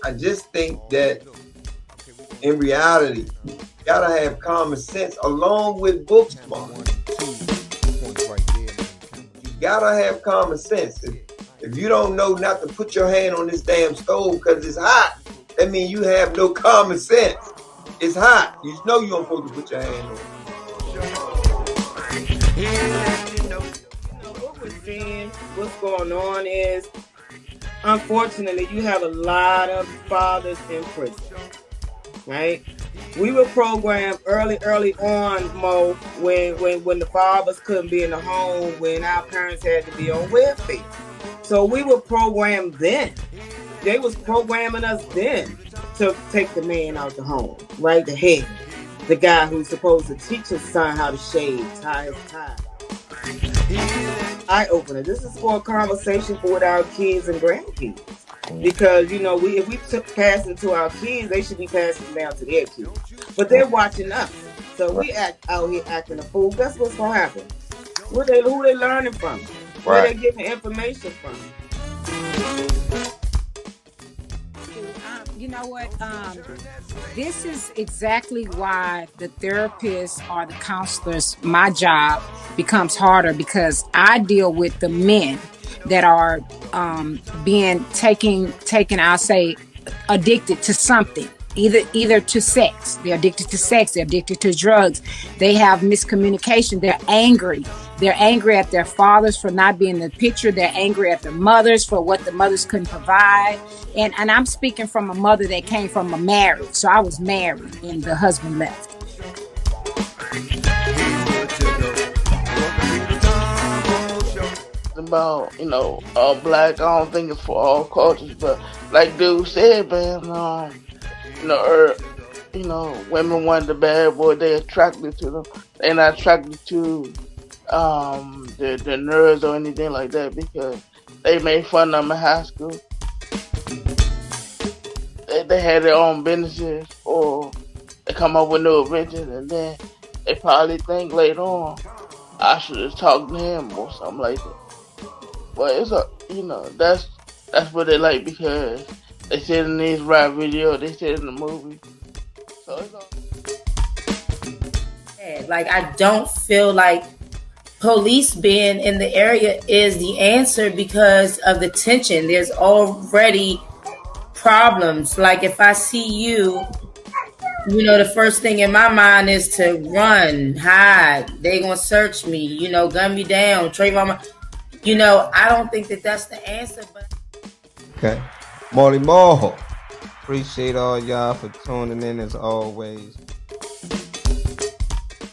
I just think that in reality, you gotta have common sense along with book smart. You gotta have common sense. If you don't know not to put your hand on this damn stove because it's hot, that means you have no common sense. It's hot. You know you don't supposed to put your hand on it. What we're seeing, what's going on is, unfortunately, you have a lot of fathers in prison, right? We were programmed early on, Mo, when the fathers couldn't be in the home, when our parents had to be on welfare. So we were programmed then. They was programming us then to take the man out the home, right? The head, the guy who's supposed to teach his son how to shave, tie his tie. Eye opener. This is for a conversation for with our kids and grandkids. Because we if we took passing to our kids, they should be passing down to their kids. But they're watching us. So we act out here acting a fool. Guess what's gonna happen? Who they learning from? Where they getting information from? You know what? This is exactly why the therapists or the counselors, my job becomes harder, because I deal with the men that are being taken, I'll say, addicted to something. Either to sex, they're addicted to sex, they're addicted to drugs, they have miscommunication, they're angry at their fathers for not being in the picture, they're angry at their mothers for what the mothers couldn't provide. And I'm speaking from a mother that came from a marriage. So I was married and the husband left. About black, I don't think it's for all cultures, but like dude said, man, women want the bad boy, they attracted to them. They're not attracted to the nerds or anything like that, because they made fun of them in high school. They had their own businesses, or they come up with new inventions, and then they probably think later on, I should have talked to him or something like that. But it's that's what they like, because they said in these rap videos, they said in the movie. So it's all. Like, I don't feel like police being in the area is the answer because of the tension. There's already problems. Like, if I see you, the first thing in my mind is to run, hide. They gonna search me, gun me down, Trayvon. I don't think that that's the answer. But okay, Molly Moho. Appreciate all y'all for tuning in as always.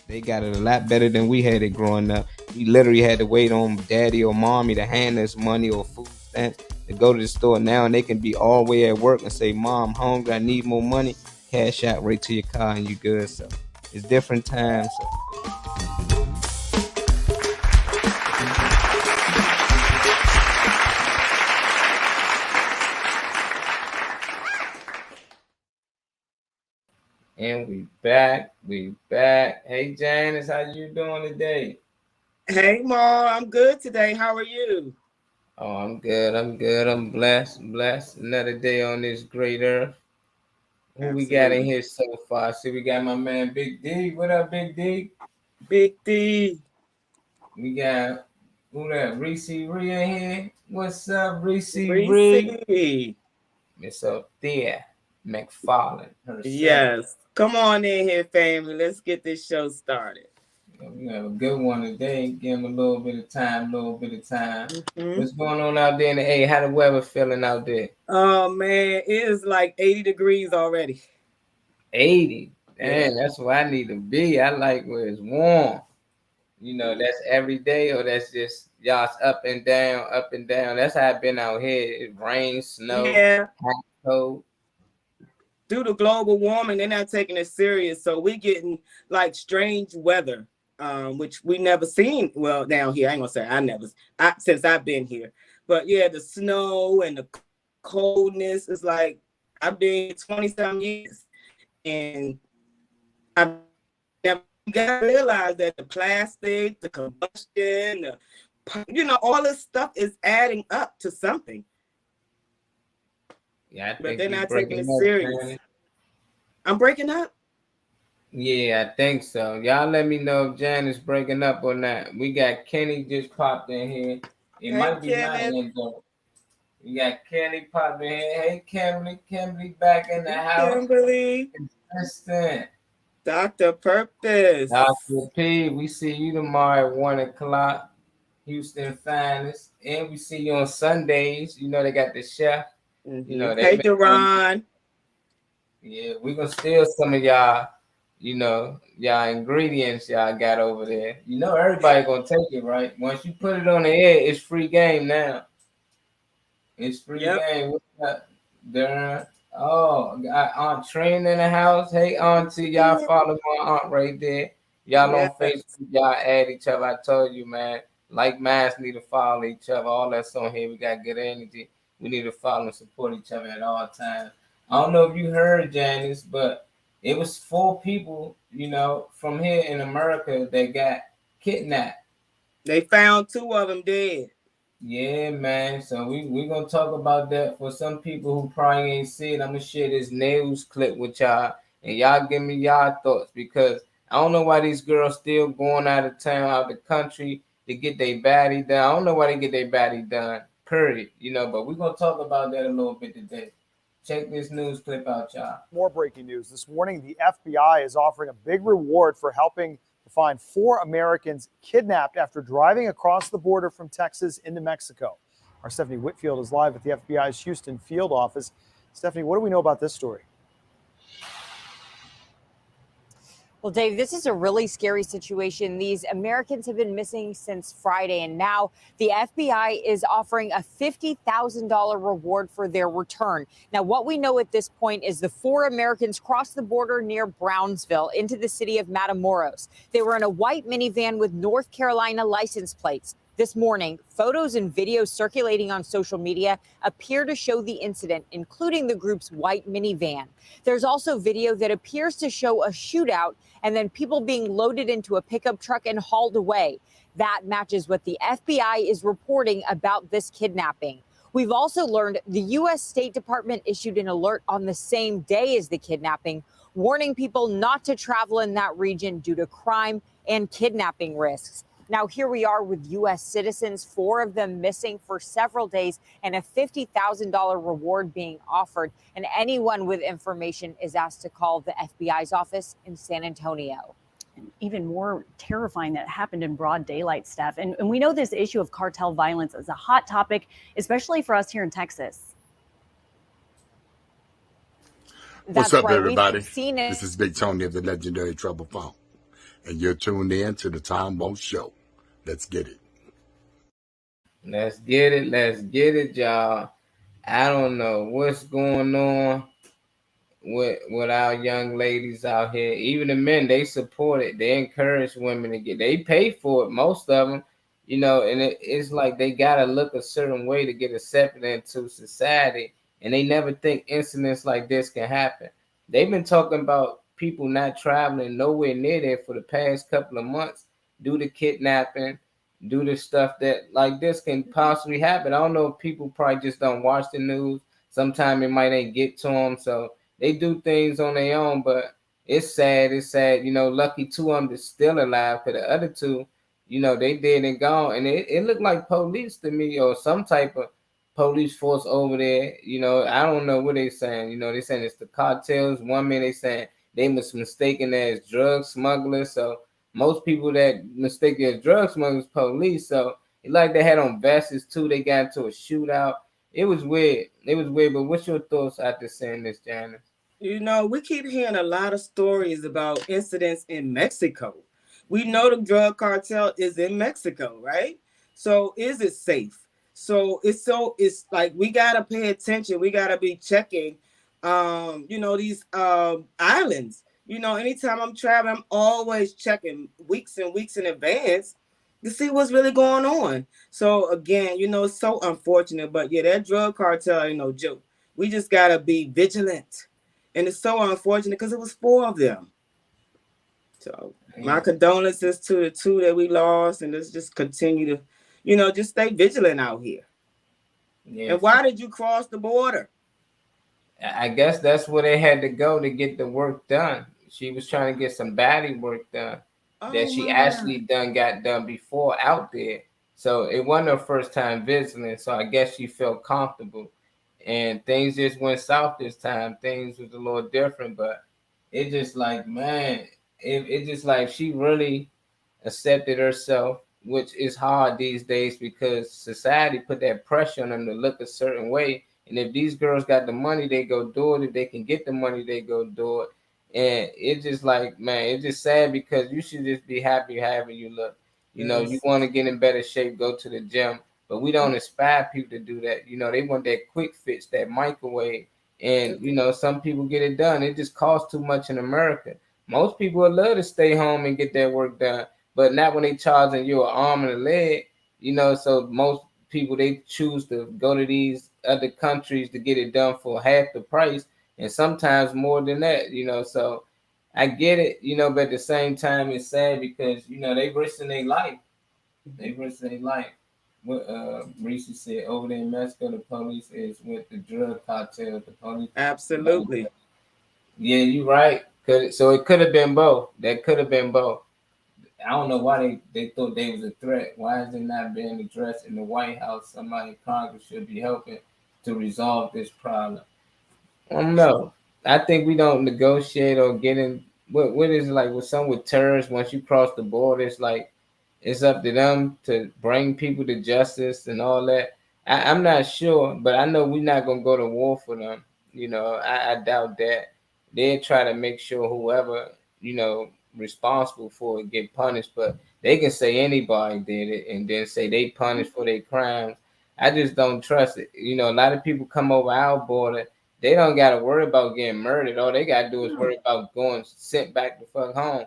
They got it a lot better than we had it growing up. We literally had to wait on daddy or mommy to hand us money or food stamps to go to the store. Now and they can be all the way at work and say, "Mom, I'm hungry, I need more money." Cash out right to your car and you good. So it's different times. So. And we back. Hey Janice, how you doing today? Hey Mo, I'm good today. How are you? Oh, I'm good. I'm blessed. Another day on this great earth. Who we got in here so far? See, we got my man Big D. What up, Big D? Big D. We got who that? Reese Ree in here. What's up, Reese Ree? Miss Althea McFarland herself. Yes. Come on in here, family. Let's get this show started. We have a good one today. Give them a little bit of time. Mm-hmm. What's going on out there in the A? How the weather feeling out there? Oh, man. It is like 80 degrees already. 80? Damn, that's where I need to be. I like where it's warm. That's every day, or that's just y'all's up and down. That's how I've been out here. It rains, snow, hot, cold. Due to global warming, they're not taking it serious. So we're getting like strange weather, which we never seen. Well, down here, I ain't gonna say since I've been here. But yeah, the snow and the coldness is like, I've been 20-some years. And I've never got to realize that the plastic, the combustion, all this stuff is adding up to something. Yeah, I but think they're we not taking it breaking up, serious. Janet. I'm breaking up. Yeah, I think so. Y'all let me know if Janet's breaking up or not. We got Kenny just popped in here. It Hey, might be my Kenneth. end though. We got Kenny popped in here. Hey, Kimberly back in the Hey, house. Kimberly. Consistent. Dr. Purpose. Dr. P, we see you tomorrow at 1 o'clock. Houston finest. And we see you on Sundays. You know they got the chef. You know they Hey, make on. Deron. Yeah, we gonna steal some of y'all, y'all ingredients y'all got over there. You know everybody gonna take it, right? Once you put it on the air, it's free game now. It's free Yep. game. What's up, Darren? Oh, got Aunt Trina in the house. Hey, Auntie, y'all follow my aunt right there. Y'all on Yes. Facebook, y'all add each other. I told you, man. Like minds need to follow each other. All that's on here. We got good energy. We need to follow and support each other at all times. I don't know if you heard, Janice, but it was 4 people, from here in America that got kidnapped. They found 2 of them dead. Yeah, man. So we gonna talk about that. For some people who probably ain't see it, I'm gonna share this news clip with y'all, and y'all give me y'all thoughts, because I don't know why these girls still going out of town, out of the country to get their body done. I don't know why they get their body done. Period. But we're gonna talk about that a little bit today. Check this news clip out, y'all. More breaking news. This morning, the FBI is offering a big reward for helping to find 4 Americans kidnapped after driving across the border from Texas into Mexico. Our Stephanie Whitfield is live at the FBI's Houston field office. Stephanie, what do we know about this story? Well, Dave, this is a really scary situation. These Americans have been missing since Friday, and now the FBI is offering a $50,000 reward for their return. Now, what we know at this point is the 4 Americans crossed the border near Brownsville into the city of Matamoros. They were in a white minivan with North Carolina license plates. This morning, photos and videos circulating on social media appear to show the incident, including the group's white minivan. There's also video that appears to show a shootout and then people being loaded into a pickup truck and hauled away. That matches what the FBI is reporting about this kidnapping. We've also learned the U.S. State Department issued an alert on the same day as the kidnapping, warning people not to travel in that region due to crime and kidnapping risks. Now, here we are with U.S. citizens, 4 of them missing for several days, and a $50,000 reward being offered. And anyone with information is asked to call the FBI's office in San Antonio. And even more terrifying that it happened in broad daylight, Steph. And we know this issue of cartel violence is a hot topic, especially for us here in Texas. What's up, everybody? This is Big Tony of the legendary Trouble Phone, and you're tuned in to the Tom Won't Show. Let's get it. Let's get it. Let's get it, y'all. I don't know what's going on with our young ladies out here. Even the men, they support it. They encourage women to get. They pay for it, most of them, and it's like they gotta look a certain way to get accepted into society, and they never think incidents like this can happen. They've been talking about people not traveling nowhere near there for the past couple of months due to kidnapping, due to stuff that like this can possibly happen. I don't know if people probably just don't watch the news. Sometimes it might ain't get to them, so they do things on their own. But it's sad. It's sad. Lucky 2 of them is still alive, because the other 2, they dead and gone. And it looked like police to me, or some type of police force over there. I don't know what they saying. They saying it's the cartels. One minute they saying they was mistaken as drug smugglers. So most people that mistake as drug smugglers, police. So it like they had on vests too. They got into a shootout. It was weird. But what's your thoughts after saying this, Janice? We keep hearing a lot of stories about incidents in Mexico. We know the drug cartel is in Mexico, right? So is it safe? So it's like we gotta pay attention. We gotta be checking these islands. Anytime I'm traveling, I'm always checking weeks and weeks in advance to see what's really going on. So again, it's so unfortunate, but yeah, that drug cartel ain't no joke. We just gotta be vigilant. And it's so unfortunate because it was 4 of them. So my condolences to the 2 that we lost, and let's just continue to, just stay vigilant out here. Yes. And why did you cross the border? I guess that's where they had to go to get the work done. She was trying to get some body work done that Oh she my God. actually got done before out there. So it wasn't her first time visiting. So I guess she felt comfortable, and things just went south this time. Things was a little different, but it just like, man, it just like she really accepted herself, which is hard these days because society put that pressure on them to look a certain way. And if these girls got the money, they go do it. If they can get the money, they go do it. And it's just like, man, it's just sad because you should just be happy however you look. You Yes. want to get in better shape, go to the gym. But we don't inspire people to do that. They want that quick fix, that microwave. And, some people get it done. It just costs too much in America. Most people would love to stay home and get their work done, but not when they charging you an arm and a leg. So most people, they choose to go to these other countries to get it done for half the price, and sometimes more than that. So I get it, but at the same time it's sad because they risking their life. They risking their life. What Reese said over there in Mexico, the police is with the drug cartel. The police. Absolutely. Yeah, you right. So it could have been both. That could have been both. I don't know why they thought they was a threat. Why is it not being addressed in the White House? Somebody in Congress should be helping to resolve this problem. I don't know. I think we don't negotiate or get in. What is it like with some with terrorists? Once you cross the border, it's like it's up to them to bring people to justice and all that. I'm not sure, but I know we're not gonna go to war for them. I doubt that. They'll try to make sure whoever responsible for it get punished, but they can say anybody did it and then say they punished for their crimes. I just don't trust it. A lot of people come over our border, they don't gotta worry about getting murdered. All they gotta do is worry about going sent back the fuck home.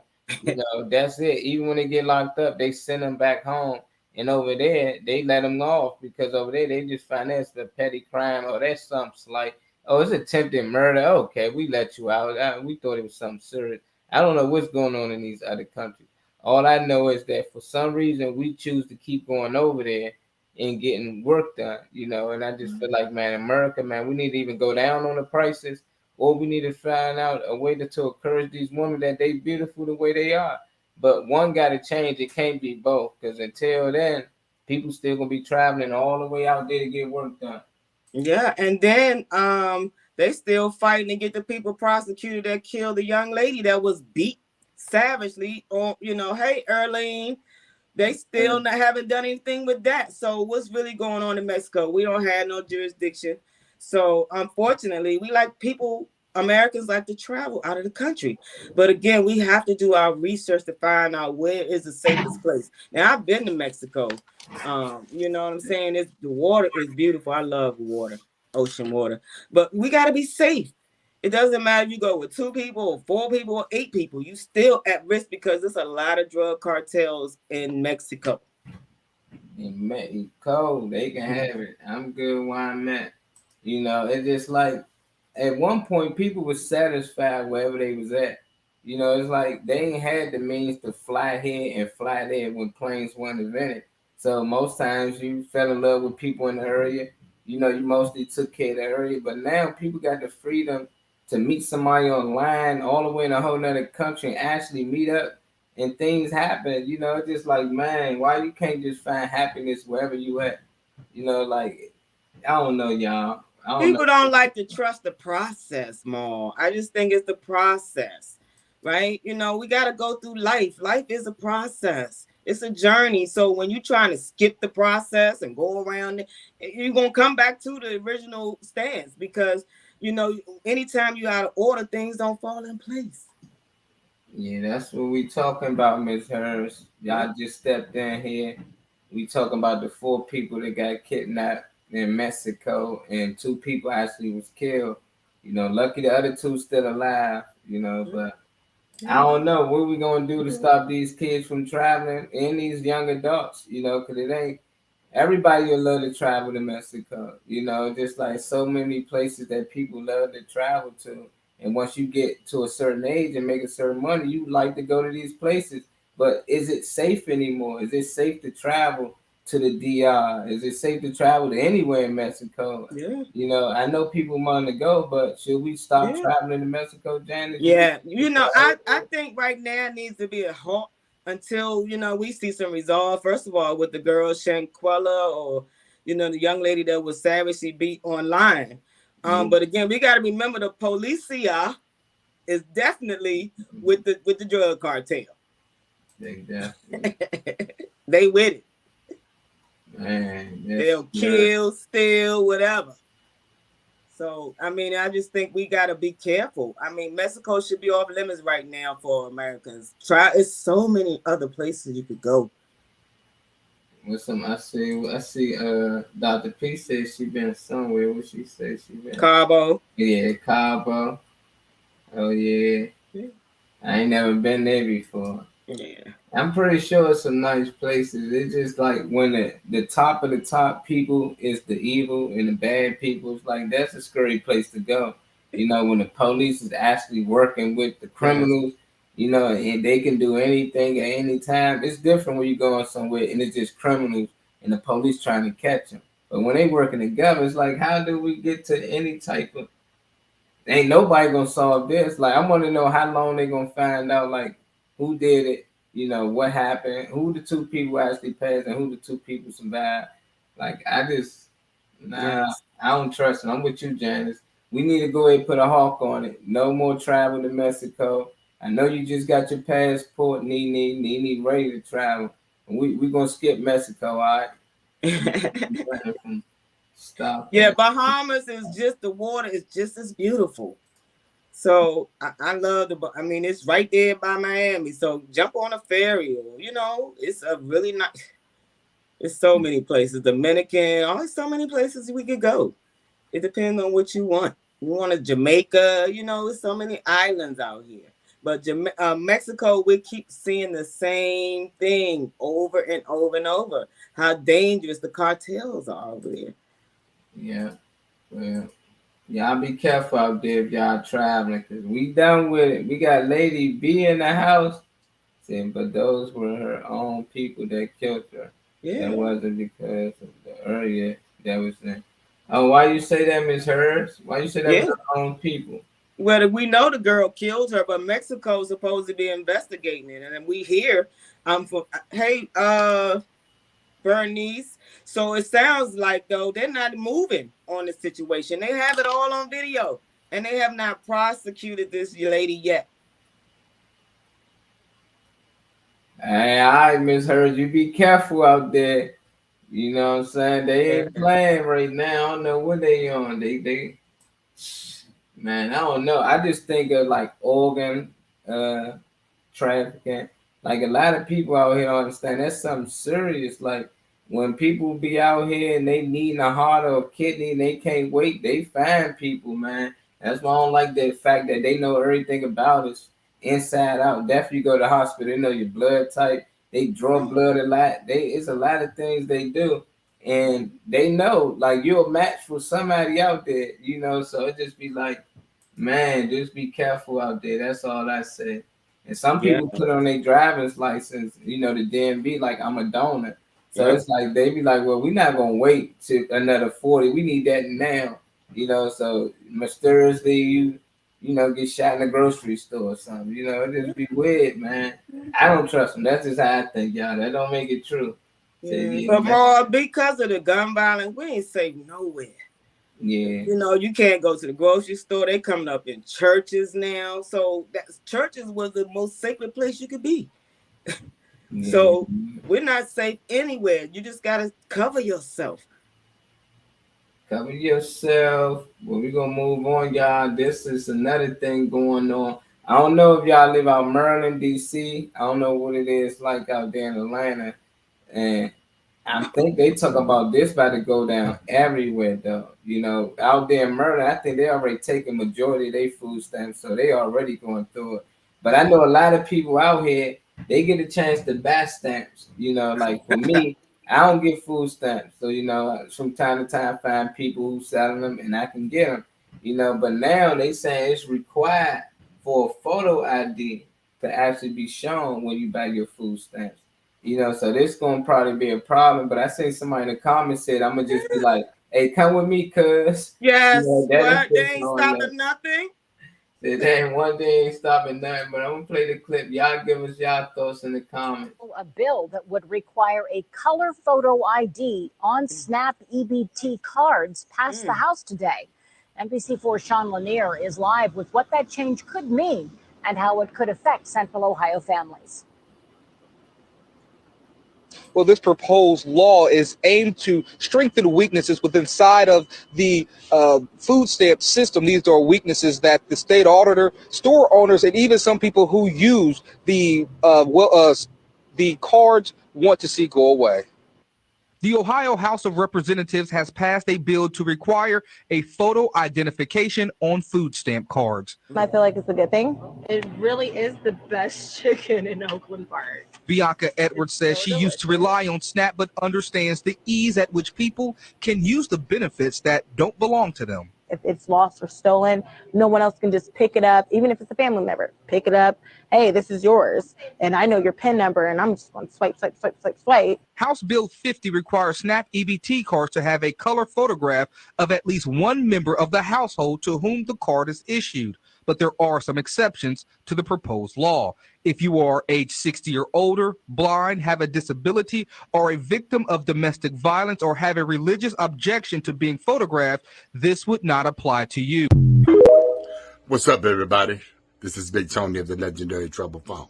That's it. Even when they get locked up, they send them back home. And over there, they let them off because over there they just find that's the petty crime or that's something slight. Oh, it's attempted murder. Okay, we let you out. We thought it was something serious. I don't know what's going on in these other countries. All I know is that for some reason we choose to keep going over there and getting work done. And I just feel like, man, America, man, we need to even go down on the prices, or we need to find out a way to encourage these women that they beautiful the way they are. But one got to change. It can't be both, because until then, people still gonna be traveling all the way out there to get work done. Yeah, and then they still fighting to get the people prosecuted that killed the young lady that was beat savagely on, hey Erlene, they still haven't done anything with that. So what's really going on in Mexico? We don't have no jurisdiction. So unfortunately, Americans like to travel out of the country. But again, we have to do our research to find out where is the safest place. Now I've been to Mexico. You know what I'm saying? The water is beautiful. I love water, ocean water. But we gotta be safe. It doesn't matter if you go with 2 people or 4 people or 8 people, you still at risk because there's a lot of drug cartels in Mexico. In Mexico, they can have it. I'm good where I'm at. It's just like at one point people were satisfied wherever they was at. It's like they ain't had the means to fly here and fly there when planes weren't invented. So most times you fell in love with people in the area. You mostly took care of the area. But now people got the freedom to meet somebody online all the way in a whole nother country and actually meet up and things happen. It's just like, man, why you can't just find happiness wherever you at? Like, I don't know, y'all. I don't know. People don't like to trust the process more. I just think it's the process, right? We got to go through life. Life is a process. It's a journey. So when you're trying to skip the process and go around it, you're going to come back to the original stance because, anytime you out of order, things don't fall in place. Yeah, that's what we talking about, Miss Harris. Y'all just stepped in here. We talking about the 4 people that got kidnapped in Mexico, and 2 people actually was killed. Lucky the other 2 still alive. But I don't know what we gonna do to stop these kids from traveling and these young adults. Because it ain't everybody will love to travel to Mexico. Just like so many places that people love to travel to. And once you get to a certain age and make a certain money, you like to go to these places. But is it safe anymore? Is it safe to travel to the DR? Is it safe to travel to anywhere in Mexico? Yeah. You know, I know people want to go, but should we stop Yeah. traveling to Mexico, Janice? Yeah. I think right now needs to be a halt until, we see some resolve. First of all, with the girl Shanquella, or, the young lady that was savagely beat online. But again, we got to remember the policia is definitely with the drug cartel. They definitely. They with it. Man, They'll kill, steal, whatever. So, I mean, I just think we got to be careful. I mean, Mexico should be off limits right now for Americans. It's so many other places you could go. With some, I see. Dr. P said she been somewhere. What she say she been? Cabo. Yeah, Cabo. Oh yeah. I ain't never been there before. Yeah. I'm pretty sure it's some nice places. It's just like when the top of the top people is the evil and the bad people. It's like that's a scary place to go. You know, when the police is actually working with the criminals, and they can do anything at any time. It's different when you go on somewhere and it's just criminals and the police trying to catch them. But when they working together, it's like, how do we get to any type of? Ain't nobody gonna solve this. Like, I want to know how long they gonna find out, like, who did it, what happened, who the two people actually passed, and who the two people survived. Like, Yes. I don't trust it. I'm with you, Janice. We need to go ahead and put a hawk on it. No more travel to Mexico. I know you just got your passport, Nene ready to travel. And we gonna skip Mexico, all right? Stop. Yeah, Bahamas is just, the water is just as beautiful. So I love I mean, it's right there by Miami. So jump on a ferry, or it's a really nice. It's so many places. Dominican, so many places we could go. It depends on what you want. You want a Jamaica, there's so many islands out here. But Mexico, we keep seeing the same thing over and over and over. How dangerous the cartels are over there. Yeah, well, y'all be careful out there if y'all traveling, cause we done with it. We got Lady B in the house, but those were her own people that killed her. Yeah. That wasn't because of the area that was in. Oh, why you say that, Miss Hers? Why you say that was her own people? Well, we know the girl killed her, but Mexico's supposed to be investigating it, and then we hear, hey, Bernice. So it sounds like, though, they're not moving on the situation. They have it all on video, and they have not prosecuted this lady yet. Hey, all right, Miss Hurd, you be careful out there. You know what I'm saying? They ain't playing right now. I don't know what they on. Man, I don't know. I just think of like organ trafficking. Like, a lot of people out here don't understand that's something serious. Like, when people be out here and they need a heart or a kidney and they can't wait, they find people, man. That's why I don't like the fact that they know everything about us inside out. Definitely go to the hospital, they know your blood type, they draw blood a lot. It's a lot of things they do. And they know, like, you're a match for somebody out there, so it just be like, man, just be careful out there. That's all I say. And some people put on their driver's license, the DMV, like, I'm a donor. So it's like, they be like, well, we're not going to wait to another 40. We need that now, so mysteriously get shot in a grocery store or something. It just be weird, man. I don't trust them. That's just how I think, y'all. That don't make it true. But more because of the gun violence, we ain't safe nowhere. Yeah. You can't go to the grocery store. They coming up in churches now. So churches was the most sacred place you could be. Yeah. So we're not safe anywhere. You just gotta cover yourself. Cover yourself. Well, we're gonna move on, y'all. This is another thing going on. I don't know if y'all live out Maryland, DC. I don't know what it is like out there in Atlanta. And I think they talk about this about to go down everywhere, though. Out there in Maryland, I think they already taking majority of their food stamps, so they already going through it. But I know a lot of people out here, they get a chance to buy stamps. Like for me, I don't get food stamps, so from time to time, I find people who selling them, and I can get them. But now they saying it's required for a photo ID to actually be shown when you buy your food stamps. So this gonna probably be a problem. But I seen somebody in the comments said I'm gonna just be like, "Hey, come with me, cuz." Yes, that they ain't stopping nothing. There ain't one thing ain't stopping nothing. But I'm gonna play the clip. Y'all give us y'all thoughts in the comments. A bill that would require a color photo ID on SNAP EBT cards passed the House today. NBC4's Sean Lanier is live with what that change could mean and how it could affect Central Ohio families. Well, this proposed law is aimed to strengthen weaknesses within side of the food stamp system. These are weaknesses that the state auditor, store owners, and even some people who use the cards want to see go away. The Ohio House of Representatives has passed a bill to require a photo identification on food stamp cards. I feel like it's a good thing. It really is the best chicken in Oakland Park. Bianca Edwards says she used to rely on SNAP but understands the ease at which people can use the benefits that don't belong to them. If it's lost or stolen, no one else can just pick it up, even if it's a family member. Pick it up. Hey, this is yours. And I know your PIN number, and I'm just going to swipe, swipe, swipe, swipe, swipe. House Bill 50 requires SNAP EBT cards to have a color photograph of at least one member of the household to whom the card is issued. But there are some exceptions to the proposed law. If you are age 60 or older, blind, have a disability, or a victim of domestic violence, or have a religious objection to being photographed, this would not apply to you. What's up, everybody? This is Big Tony of the legendary Trouble Phone,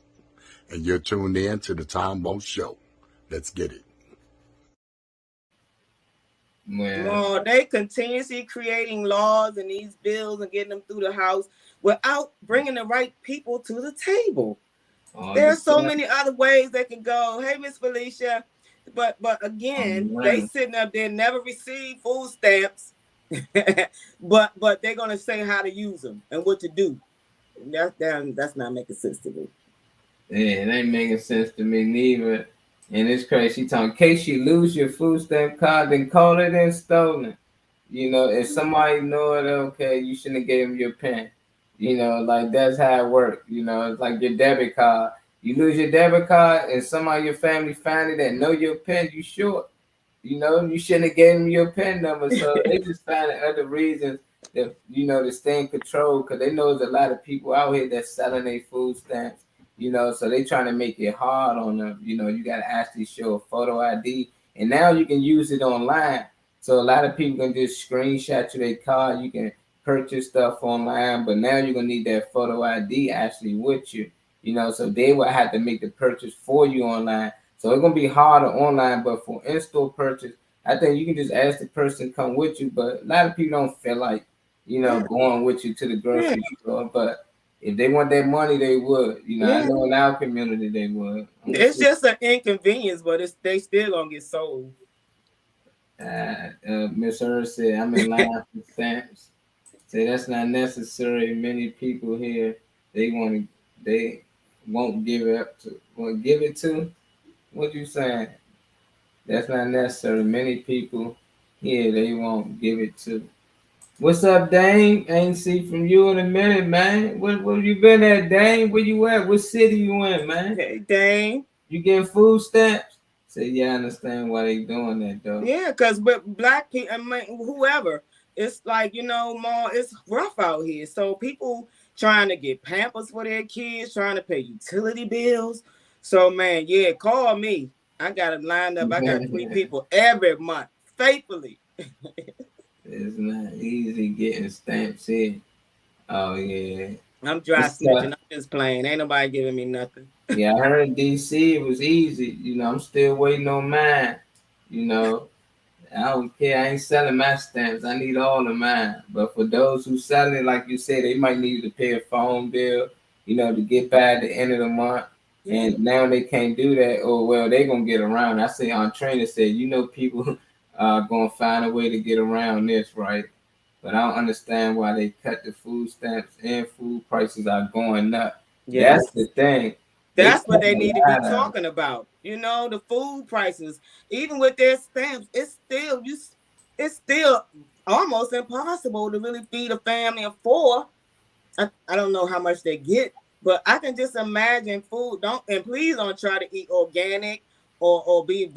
and you're tuned in to the Tom Won't Show. Let's get it. Well, they continuously creating laws and these bills and getting them through the House without bringing the right people to the table. There's so many other ways they can go. Hey, Miss Felicia, but again, they sitting up there, never received food stamps, but they're gonna say how to use them and what to do. That's not making sense to me. Yeah, it ain't making sense to me neither. And it's crazy. She talking, in case you lose your food stamp card, then call it in stolen. If somebody know it, okay, you shouldn't have gave them your PIN. Like that's how it works. It's like your debit card. You lose your debit card and somebody in your family find it and know your PIN, you short. You shouldn't have gave them your PIN number. So they just finding other reasons that, to stay in control, because they know there's a lot of people out here that's selling their food stamps. So they trying to make it hard on them. You got to actually show a photo ID. And now you can use it online. So a lot of people can just screenshot you their card. You can purchase stuff online, but now you're going to need that photo ID actually with you. So they will have to make the purchase for you online. So it's going to be harder online, but for in-store purchase, I think you can just ask the person to come with you. But a lot of people don't feel like, going with you to the grocery store. But if they want that money, they would. I know in our community they would. It's just an inconvenience, but they still gonna get sold. Miss Earl said, I'm in line for stamps. Say that's not necessary. Many people here, they won't give it up to. Want give it to? What you saying? That's not necessary. Many people here, they won't give it to. What's up, Dane? I ain't see from you in a minute, man. Where you been at, Dane? Where you at? What city you in, man? Hey, Dane. You getting food stamps? Say, yeah, I understand why they doing that, though. Yeah, because with black people, I mean, whoever, it's like, more, it's rough out here. So people trying to get Pampers for their kids, trying to pay utility bills. So, man, yeah, call me. I got it lined up. I got 3 people every month, faithfully. It's not easy getting stamps in. Oh, yeah. I'm dry snitching. I'm just playing. Ain't nobody giving me nothing. Yeah, I heard in D.C. it was easy. I'm still waiting on mine. I don't care. I ain't selling my stamps. I need all of mine. But for those who selling it, like you said, they might need to pay a phone bill, to get by at the end of the month. And now they can't do that. Oh, well, they going to get around. I say on trainer said, people are going to find a way to get around this, right? But I don't understand why they cut the food stamps and food prices are going up. Yes. That's the thing. That's what they need to be talking about. The food prices, even with their stamps, it's still almost impossible to really feed a family of 4. I don't know how much they get, but I can just imagine food. And please don't try to eat organic or be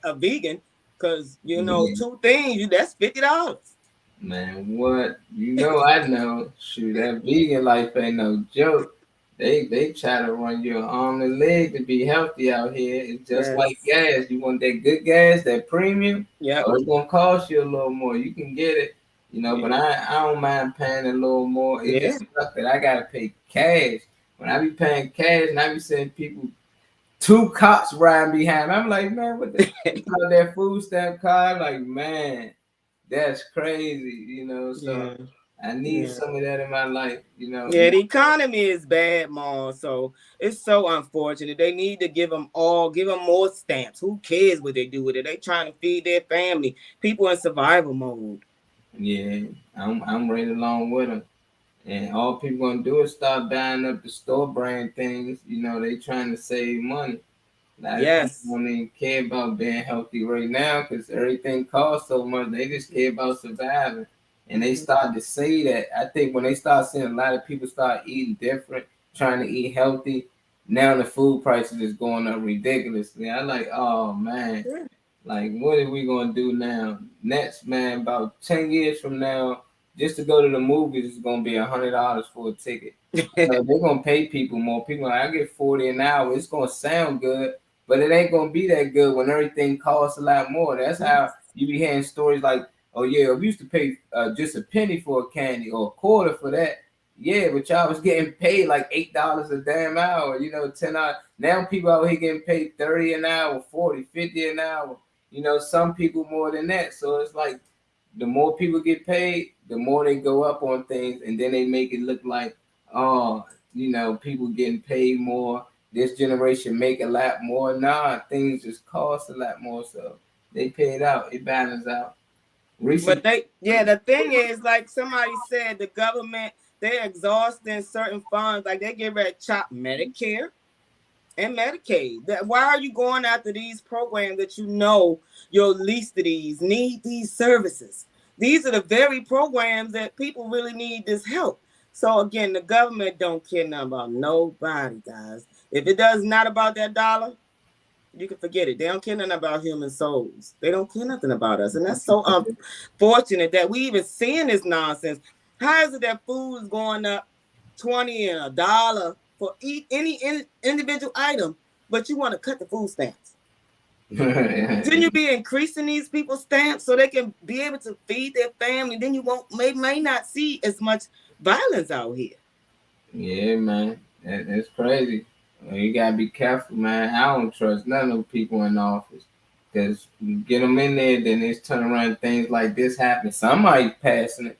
a vegan, because you know Yeah. two things that's $50. Man, what? I know. Shoot, that vegan life ain't no joke. They try to run your arm and leg to be healthy out here. It's just Yes. like gas. You want that good gas, that premium? Yep. Oh, it's gonna cost you a little more. You can get it, but Yeah. I don't mind paying a little more. It Yeah. just sucks that I gotta pay cash. When I be paying cash and I be seeing people two cops riding behind me, I'm like, man, what the call that food stamp card? Like, man. That's crazy, so Yeah. I need Yeah. some of that in my life, Yeah, the economy is bad, Mom. So it's so unfortunate. They need to give them more stamps. Who cares what they do with it? They trying to feed their family. People in survival mode. Yeah, I'm right along with them. And all people gonna do is start buying up the store brand things. They trying to save money. A lot of people Yes. don't even care about being healthy right now because everything costs so much. They just care about surviving. And they start to say that. I think when they start seeing a lot of people start eating different, trying to eat healthy, now the food prices is going up ridiculously. I like, oh man, like what are we gonna do now? Next, man, about 10 years from now, just to go to the movies is gonna be $100 for a ticket. They're gonna pay people more. People like, I get 40 an hour. It's gonna sound good, but it ain't gonna be that good when everything costs a lot more. That's how you be hearing stories like, oh yeah, we used to pay just a penny for a candy or a quarter for that. Yeah, but y'all was getting paid like $8 a damn hour, $10. Now people out here getting paid 30 an hour, 40, 50 an hour. Some people more than that. So it's like the more people get paid, the more they go up on things, and then they make it look like, oh, people getting paid more. This generation make a lot more. Nah, things just cost a lot more, so they pay it out. It balances out. But the thing is, like somebody said, the government, they're exhausting certain funds. Like they get ready to chop Medicare and Medicaid. Why are you going after these programs that your least of these need these services? These are the very programs that people really need this help. So again, the government don't care nothing about nobody, guys. If it does not about that dollar, you can forget it. They don't care nothing about human souls. They don't care nothing about us. And that's so unfortunate that we even seeing this nonsense. How is it that food is going up 20 and $1 for any individual item, but you want to cut the food stamps? Shouldn't you be increasing these people's stamps so they can be able to feed their family? Then you may not see as much violence out here. Yeah, man, that's crazy. You gotta be careful, man. I don't trust none of the people in office because you get them in there, then it's turn around things like this happen. Somebody's passing it.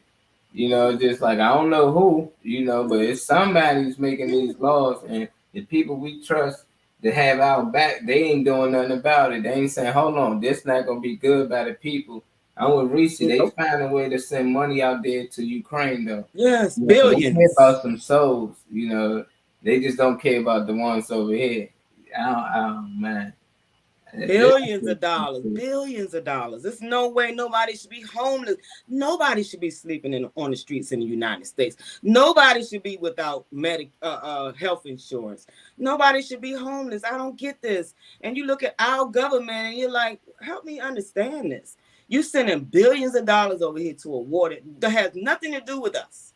Just like I don't know who, but it's somebody who's making these laws, and the people we trust to have our back, they ain't doing nothing about it. They ain't saying, hold on, this not gonna be good by the people. I'm with Reese. They find a way to send money out there to Ukraine, though. Yes, They care billions. about some souls. They just don't care about the ones over here. Man. Billions of dollars, billions of dollars. There's no way nobody should be homeless. Nobody should be sleeping on the streets in the United States. Nobody should be without health insurance. Nobody should be homeless. I don't get this. And you look at our government and you're like, help me understand this. You sending billions of dollars over here to a war that has nothing to do with us.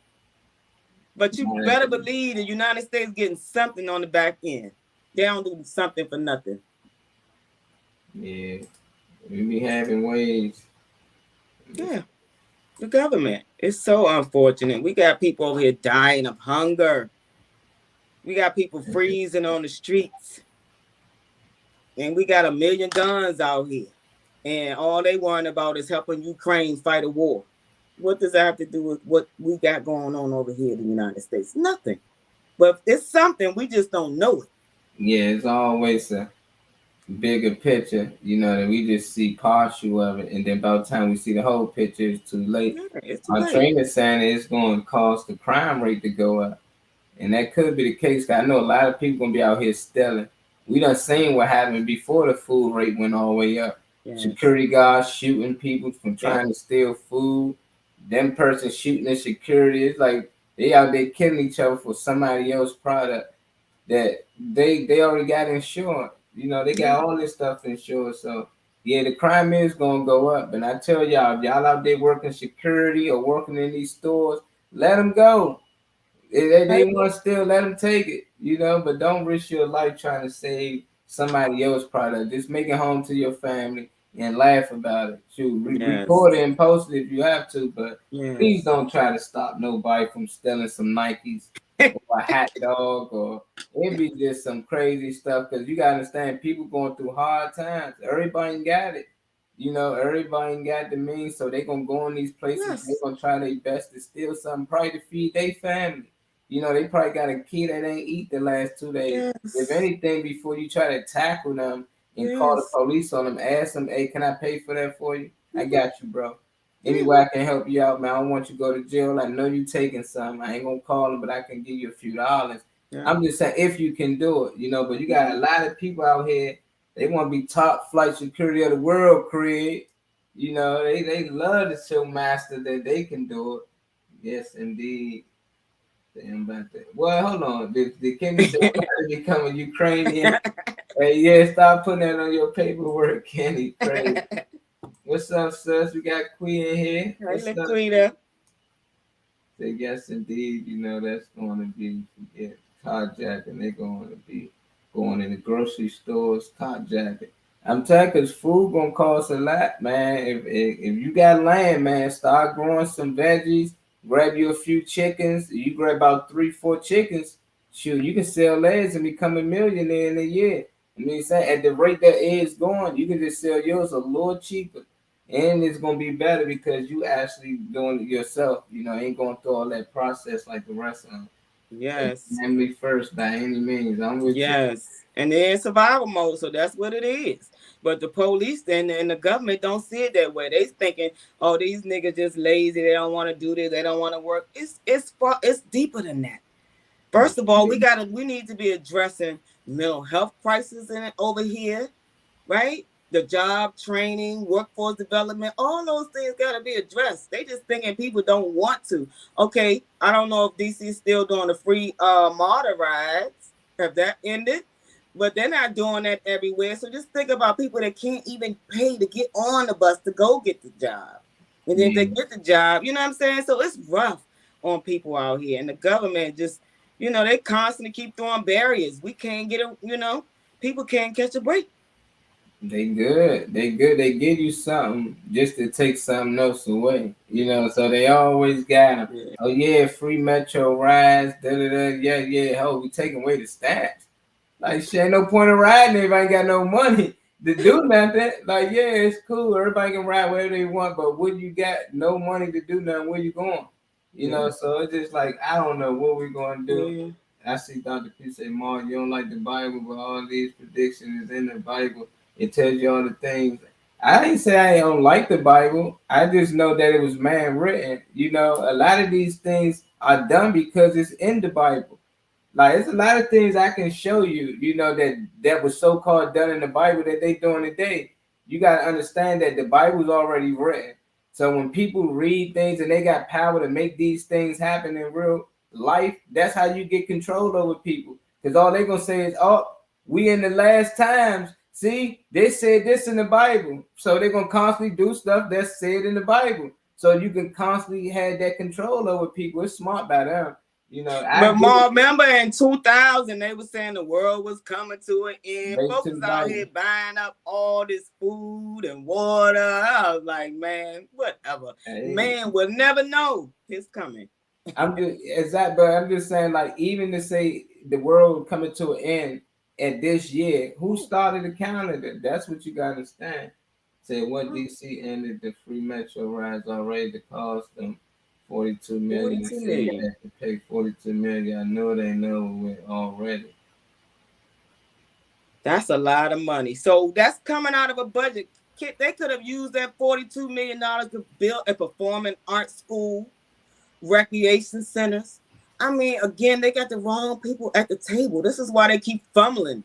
But you better believe the United States getting something on the back end. They don't do something for nothing. Yeah, we be having ways. Yeah, the government. It's so unfortunate. We got people over here dying of hunger. We got people freezing on the streets. And we got 1 million guns out here. And all they worrying about is helping Ukraine fight a war. What does that have to do with what we got going on over here in the United States? Nothing. But it's something, we just don't know it. Yeah, it's always a bigger picture, that we just see partial of it, and then by the time we see the whole picture, it's too late. Yeah, it's too Our late. trainer saying it's going to cause the crime rate to go up, and that could be the case. I know a lot of people gonna be out here stealing. We done seen what happened before the food rate went all the way up. Yes. Security guards shooting people from trying to steal food. Them persons shooting at security. It's like they out there killing each other for somebody else's product that they already got insurance. You know, they got all this stuff insured. So yeah, the crime is gonna go up. And I tell y'all, if y'all out there working security or working in these stores, let them go. If they want to steal, let them take it. You know, but don't risk your life trying to save somebody else's product. Just make it home to your family and laugh about it. Shoot, record it and post it if you have to, but please don't try to stop nobody from stealing some Nikes or a hot dog, or it be just some crazy stuff. Because you gotta understand, people going through hard times. Everybody got it. You know, everybody got the means, so they gonna go in these places. They gonna try their best to steal something, probably to feed their family. You know, they probably got a kid that ain't eat the last 2 days. If anything, before you try to tackle them and call the police on them, ask them, hey, can I pay for that for you? I got you, bro. Any way I can help you out, man. I don't want you to go to jail. I know you taking some. I ain't gonna call them, but I can give you a few dollars. I'm just saying, if you can do it, you know, but you got a lot of people out here, they want to be top flight security of the world, Craig. You know, they love to show master that they can do it. Yes, indeed. Damn about that. Well, hold on. Did Kenny say become a Ukrainian? Hey, yeah, stop putting that on your paperwork, Kenny. Crazy. What's up, sis? We got Queen in here. What's up? Queen? Say yes, indeed. You know that's going to be carjacking. They're going to be going in the grocery stores, carjacking. I'm telling you, because food gonna cost a lot, man. If you got land, man, start growing some veggies. Grab you a few chickens. You grab about 3-4 chickens. Shoot, you can sell eggs and become a millionaire in a year. I mean, at the rate that eggs going, you can just sell yours a little cheaper, and it's gonna be better because you actually doing it yourself. You know, ain't going through all that process like the rest of them. Family first by any means. I'm with you. And they're in survival mode, so that's what it is. But the police and the government don't see it that way. They thinking, oh, these niggas just lazy. They don't want to do this. They don't want to work. It's deeper than that. First of all, we need to be addressing mental health crisis over here, right? The job training, workforce development, all those things got to be addressed. They just thinking people don't want to. Okay, I don't know if DC's still doing the free MARTA rides. Have that ended? But they're not doing that everywhere. So just think about people that can't even pay to get on the bus to go get the job. And then they get the job, you know what I'm saying? So it's rough on people out here. And the government just, you know, they constantly keep throwing barriers. We can't get it, you know, people can't catch a break. They good. They give you something just to take something else away. You know, so they always got them. Yeah. Oh yeah, free metro rides. Yeah. Oh, we taking away the stats. Like shit, ain't no point in riding if I ain't got no money to do nothing. Like yeah, it's cool. Everybody can ride wherever they want, but when you got no money to do nothing, where you going? You know, so it's just like I don't know what we're gonna do. Yeah. I see Dr. P say, Mark, you don't like the Bible, but all these predictions is in the Bible. It tells you all the things. I didn't say I don't like the Bible. I just know that it was man written. You know, a lot of these things are done because it's in the Bible. Like, there's a lot of things I can show you, you know, that was so-called done in the Bible that they doing today. You got to understand that the Bible's already written. So when people read things and they got power to make these things happen in real life, that's how you get control over people. Because all they're going to say is, oh, we in the last times. See, they said this in the Bible. So they're going to constantly do stuff that's said in the Bible. So you can constantly have that control over people. It's smart by them. You know, but Mom, remember in 2000, they were saying the world was coming to an end. Folks was out here buying up all this food and water. I was like, man, whatever. Man will never know it's coming. I'm just saying, like, even to say the world coming to an end at this year, who started the calendar? That's what you got to understand. Say what DC ended the free metro rides already to cost them 42 million. They say you have to pay 42 million. I know they know it already. That's a lot of money. So that's coming out of a budget. They could have used that $42 million to build a performing arts school, recreation centers. I mean, again, they got the wrong people at the table. This is why they keep fumbling.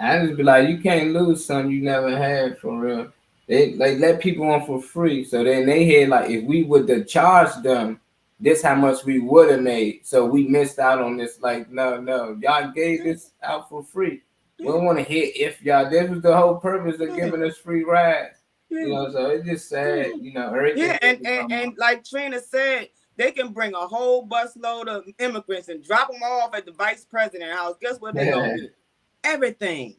I just be like, you can't lose something you never had for real. They like let people on for free. So then they hear like if we would have charged them, this how much we would have made. So we missed out on this. Like, no, y'all gave this out for free. We don't want to hit if y'all. This was the whole purpose of giving us free rides. You know, so it's just sad. You know, everything. Yeah, and like Trina said, they can bring a whole busload of immigrants and drop them off at the vice president's house. Guess what they gonna get? Everything.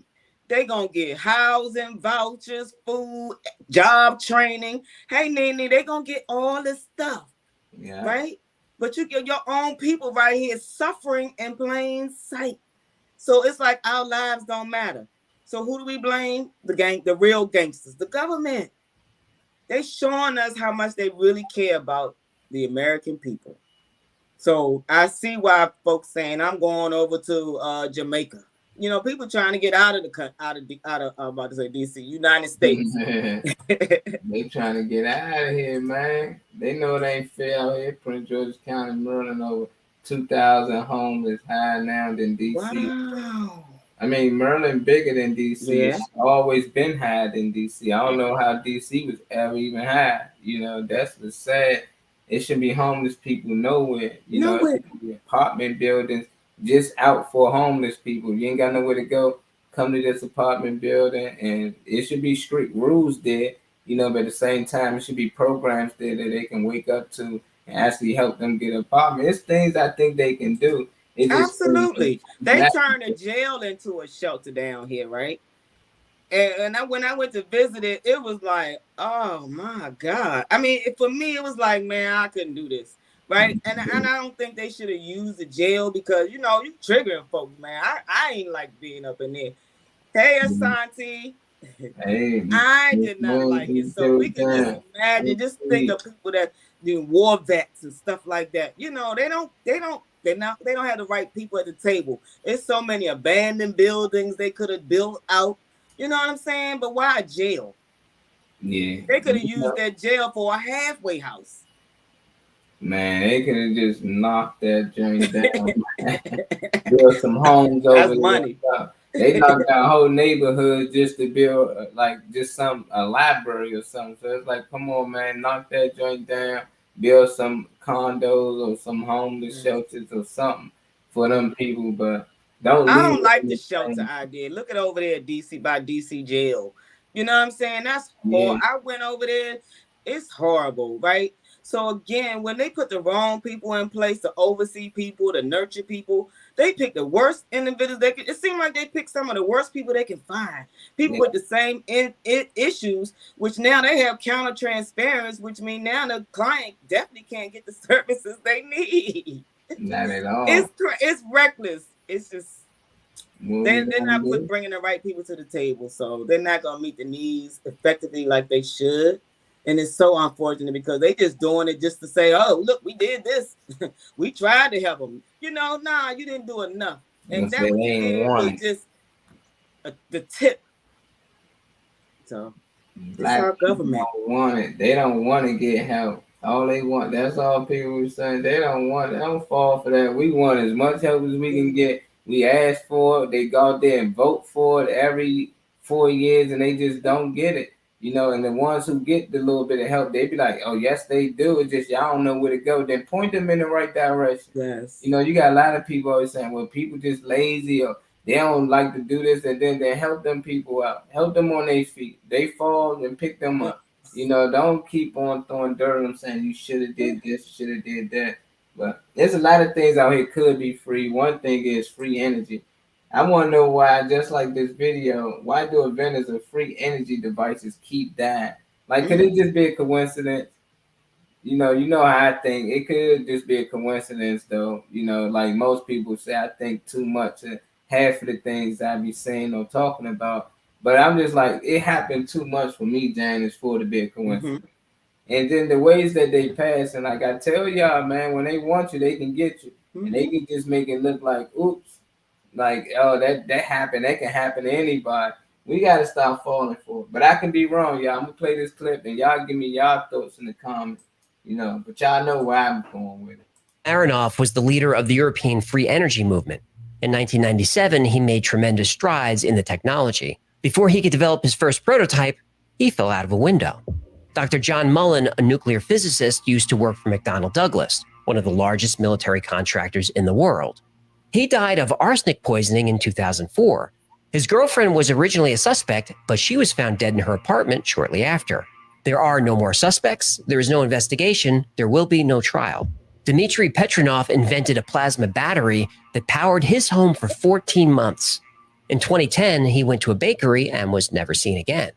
They gonna get housing, vouchers, food, job training. Hey, Nene, they gonna get all this stuff. Yeah. Right? But you get your own people right here suffering in plain sight. So it's like our lives don't matter. So who do we blame? The real gangsters, the government. They showing us how much they really care about the American people. So I see why folks saying I'm going over to Jamaica. You know, people trying to get out of I'm about to say DC, United States. They trying to get out of here, man. They know it ain't fair out here. Prince George's County, Maryland, over 2,000 homeless, higher now than DC. Wow. I mean, Maryland bigger than DC. Yeah. It's always been higher than DC. I don't know how DC was ever even high. You know, that's what's sad. It should be homeless people nowhere. You know, it should be apartment buildings just out for homeless people. You ain't got nowhere to go. Come to this apartment building, and it should be strict rules there. You know, but at the same time, it should be programs there that they can wake up to and actually help them get an apartment. It's things I think they can do. Absolutely. They turned a jail into a shelter down here, right? And when I went to visit it, it was like, oh my God. I mean, for me, it was like, man, I couldn't do this, right? And I don't think they should have used the jail because, you know, you triggering folks, man. I ain't like being up in there. Hey, Asante. Hey, I did not like it. So we can just imagine, just think of people that do war vets and stuff like that. You know, they don't have the right people at the table. There's so many abandoned buildings they could have built out. You know what I'm saying? But why a jail? Yeah. They could have used that jail for a halfway house. Man, they could have just knocked that joint down. Build some homes over there. That's money. They knocked down whole neighborhoods just to build just a library or something. So it's like, come on, man, knock that joint down. Build some condos or some homeless shelters or something for them people, but I don't like the shelter idea. Look at over there at DC by DC jail. You know what I'm saying? That's horrible. I went over there. It's horrible, right? So again, when they put the wrong people in place to oversee people, to nurture people, they pick the worst individuals they can. It seemed like they picked some of the worst people they can find. People with the same issues, which now they have counter transference, which means now the client definitely can't get the services they need. Not at all. It's reckless. It's just they're not bringing the right people to the table, so they're not gonna meet the needs effectively like they should. And it's so unfortunate because they just doing it just to say, "Oh, look, we did this. We tried to help them." You know, nah, you didn't do enough. And that what you did was just the tip. So Black our government don't want it. They don't want to get help. All they want, that's all people were saying. They don't fall for that. We want as much help as we can get. We ask for it. They go out there and vote for it every 4 years and they just don't get it. You know, and the ones who get the little bit of help, they be like, oh, yes, they do. It's just y'all don't know where to go. Then point them in the right direction. Yes. You know, you got a lot of people always saying, well, people just lazy or they don't like to do this. And then they help them people out. Help them on their feet. They fall and pick them up. You know, don't keep on throwing dirt on them saying you should have did this, should have did that. But there's a lot of things out here could be free. One thing is free energy. I want to know why, just like this video, why do inventors of free energy devices keep dying? Like, could it just be a coincidence? You know how I think. It could just be a coincidence, though. You know, like most people say, I think too much of half of the things I be saying or talking about. But I'm just like, it happened too much for me, Janice, for it to be a coincidence. And then the ways that they pass, and like I tell y'all, man, when they want you, they can get you. And they can just make it look like, oops. Like, oh, that happened. That can happen to anybody. We got to stop falling for it. But I can be wrong, y'all. I'm going to play this clip, and y'all give me y'all thoughts in the comments. You know, but y'all know where I'm going with it. Aronoff was the leader of the European free energy movement. In 1997, he made tremendous strides in the technology. Before he could develop his first prototype, he fell out of a window. Dr. John Mullen, a nuclear physicist, used to work for McDonnell Douglas, one of the largest military contractors in the world. He died of arsenic poisoning in 2004, His girlfriend was originally a suspect, but she was found dead in her apartment shortly after. There are no more suspects, there is no investigation, there will be no trial. Dmitry Petronov invented a plasma battery that powered his home for 14 months. In 2010, he went to a bakery and was never seen again.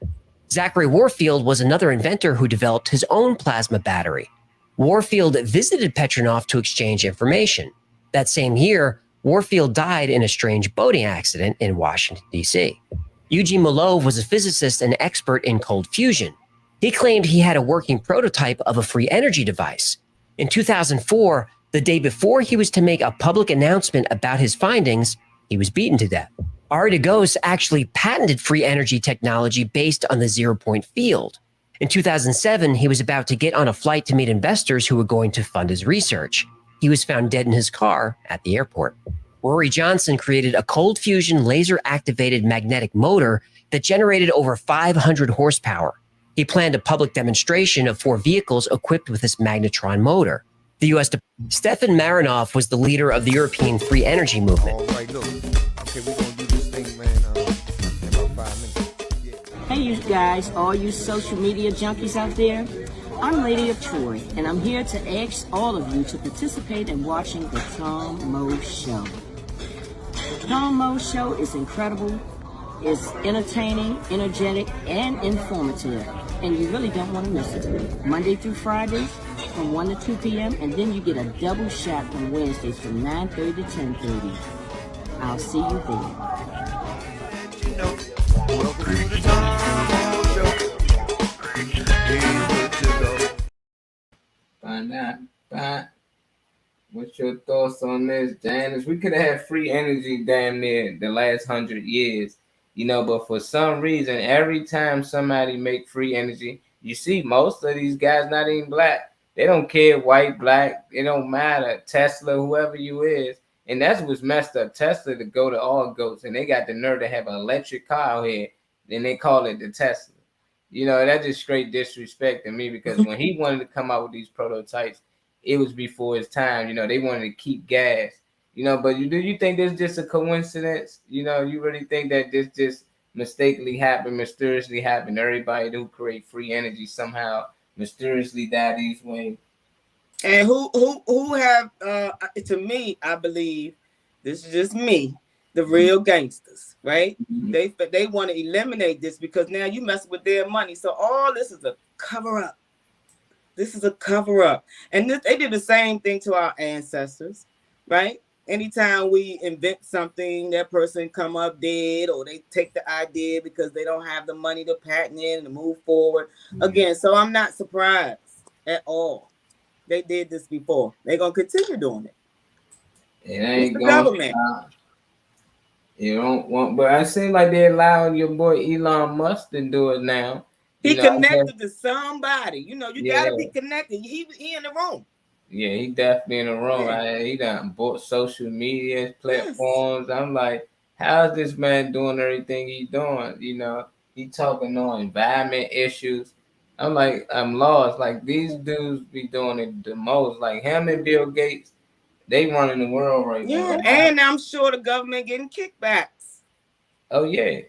Zachary Warfield was another inventor who developed his own plasma battery. Warfield visited Petronov to exchange information. That same year, Warfield died in a strange boating accident in Washington, D.C. Eugene Molov was a physicist and expert in cold fusion. He claimed he had a working prototype of a free energy device. In 2004, the day before he was to make a public announcement about his findings, he was beaten to death. Ari Dagos actually patented free energy technology based on the zero-point field. In 2007, he was about to get on a flight to meet investors who were going to fund his research. He was found dead in his car at the airport. Rory Johnson created a cold fusion laser-activated magnetic motor that generated over 500 horsepower. He planned a public demonstration of 4 vehicles equipped with this magnetron motor. The U.S. Stefan Marinov was the leader of the European free energy movement. All right, look. Okay, we're going to do this thing, man, in about 5 minutes. Yeah. Hey, you guys, all you social media junkies out there. I'm Lady of Troy, and I'm here to ask all of you to participate in watching the Tom Mo Show. The Tom Mo Show is incredible, it's entertaining, energetic, and informative, and you really don't want to miss it. Monday through Fridays from 1 to 2 p.m., and then you get a double shot on Wednesdays from 9:30 to 10:30. I'll see you there. Welcome to the Tom Show. Find out. What's your thoughts on this, Janice? We could have had free energy damn near the last 100 years, but for some reason, every time somebody make free energy, you see most of these guys not even black. They don't care white, black, it don't matter. Tesla, whoever you is. And that's what's messed up. Tesla to go to all goats, and they got the nerve to have an electric car out here, and they call it the Tesla. That's just straight disrespect to me, because when he wanted to come out with these prototypes, it was before his time. They wanted to keep gas. But do you think this just a coincidence? You really think that this just mysteriously happened? Everybody who create free energy somehow mysteriously die these ways. And who have to me, I believe, this is just me, the real gangsters, right? Mm-hmm. They want to eliminate this because now you mess with their money. So all this is a cover up. This is a cover up. And they did the same thing to our ancestors, right? Anytime we invent something, that person come up dead, or they take the idea because they don't have the money to patent it and to move forward. Mm-hmm. Again, so I'm not surprised at all. They did this before. They're going to continue doing it. It ain't the government. You don't want, but I seem like they're allowing your boy Elon Musk to do it now. He connected to somebody. You got to be connected. He in the room. Yeah, he definitely in the room. Yeah. He done bought social media platforms. Yes. I'm like, how is this man doing everything he's doing? He talking on environment issues. I'm like, I'm lost. Like, these dudes be doing it the most. Like him and Bill Gates, they running the world right now. Yeah, and I'm sure the government getting kickbacks. Oh yeah.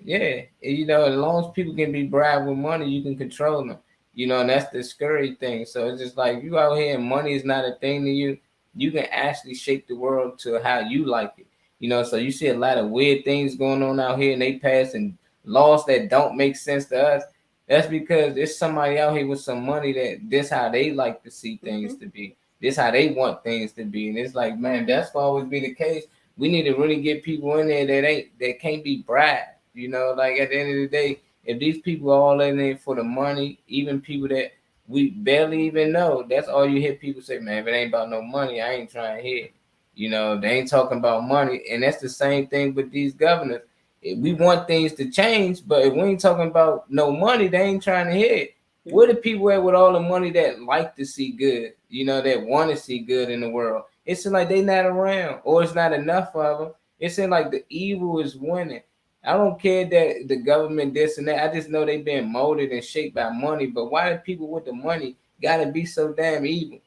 As long as people can be bribed with money, you can control them. And that's the scary thing. So it's just like, you out here and money is not a thing to you. You can actually shape the world to how you like it. So you see a lot of weird things going on out here, and they passing laws that don't make sense to us. That's because there's somebody out here with some money that this how they like to see things to be. This how they want things to be. And it's like, man, that's will always be the case. We need to really get people in there that can't be bribed. Like at the end of the day, if these people are all in there for the money, even people that we barely even know, that's all you hear people say, man, if it ain't about no money, I ain't trying to hear it. They ain't talking about money. And that's the same thing with these governors. We want things to change, but if we ain't talking about no money, they ain't trying to hear it. Where the people at with all the money that like to see good, that want to see good in the world? It's like they not around, or it's not enough of them. It's like the evil is winning. I don't care that the government this and that. I just know they being molded and shaped by money. But why do people with the money gotta be so damn evil?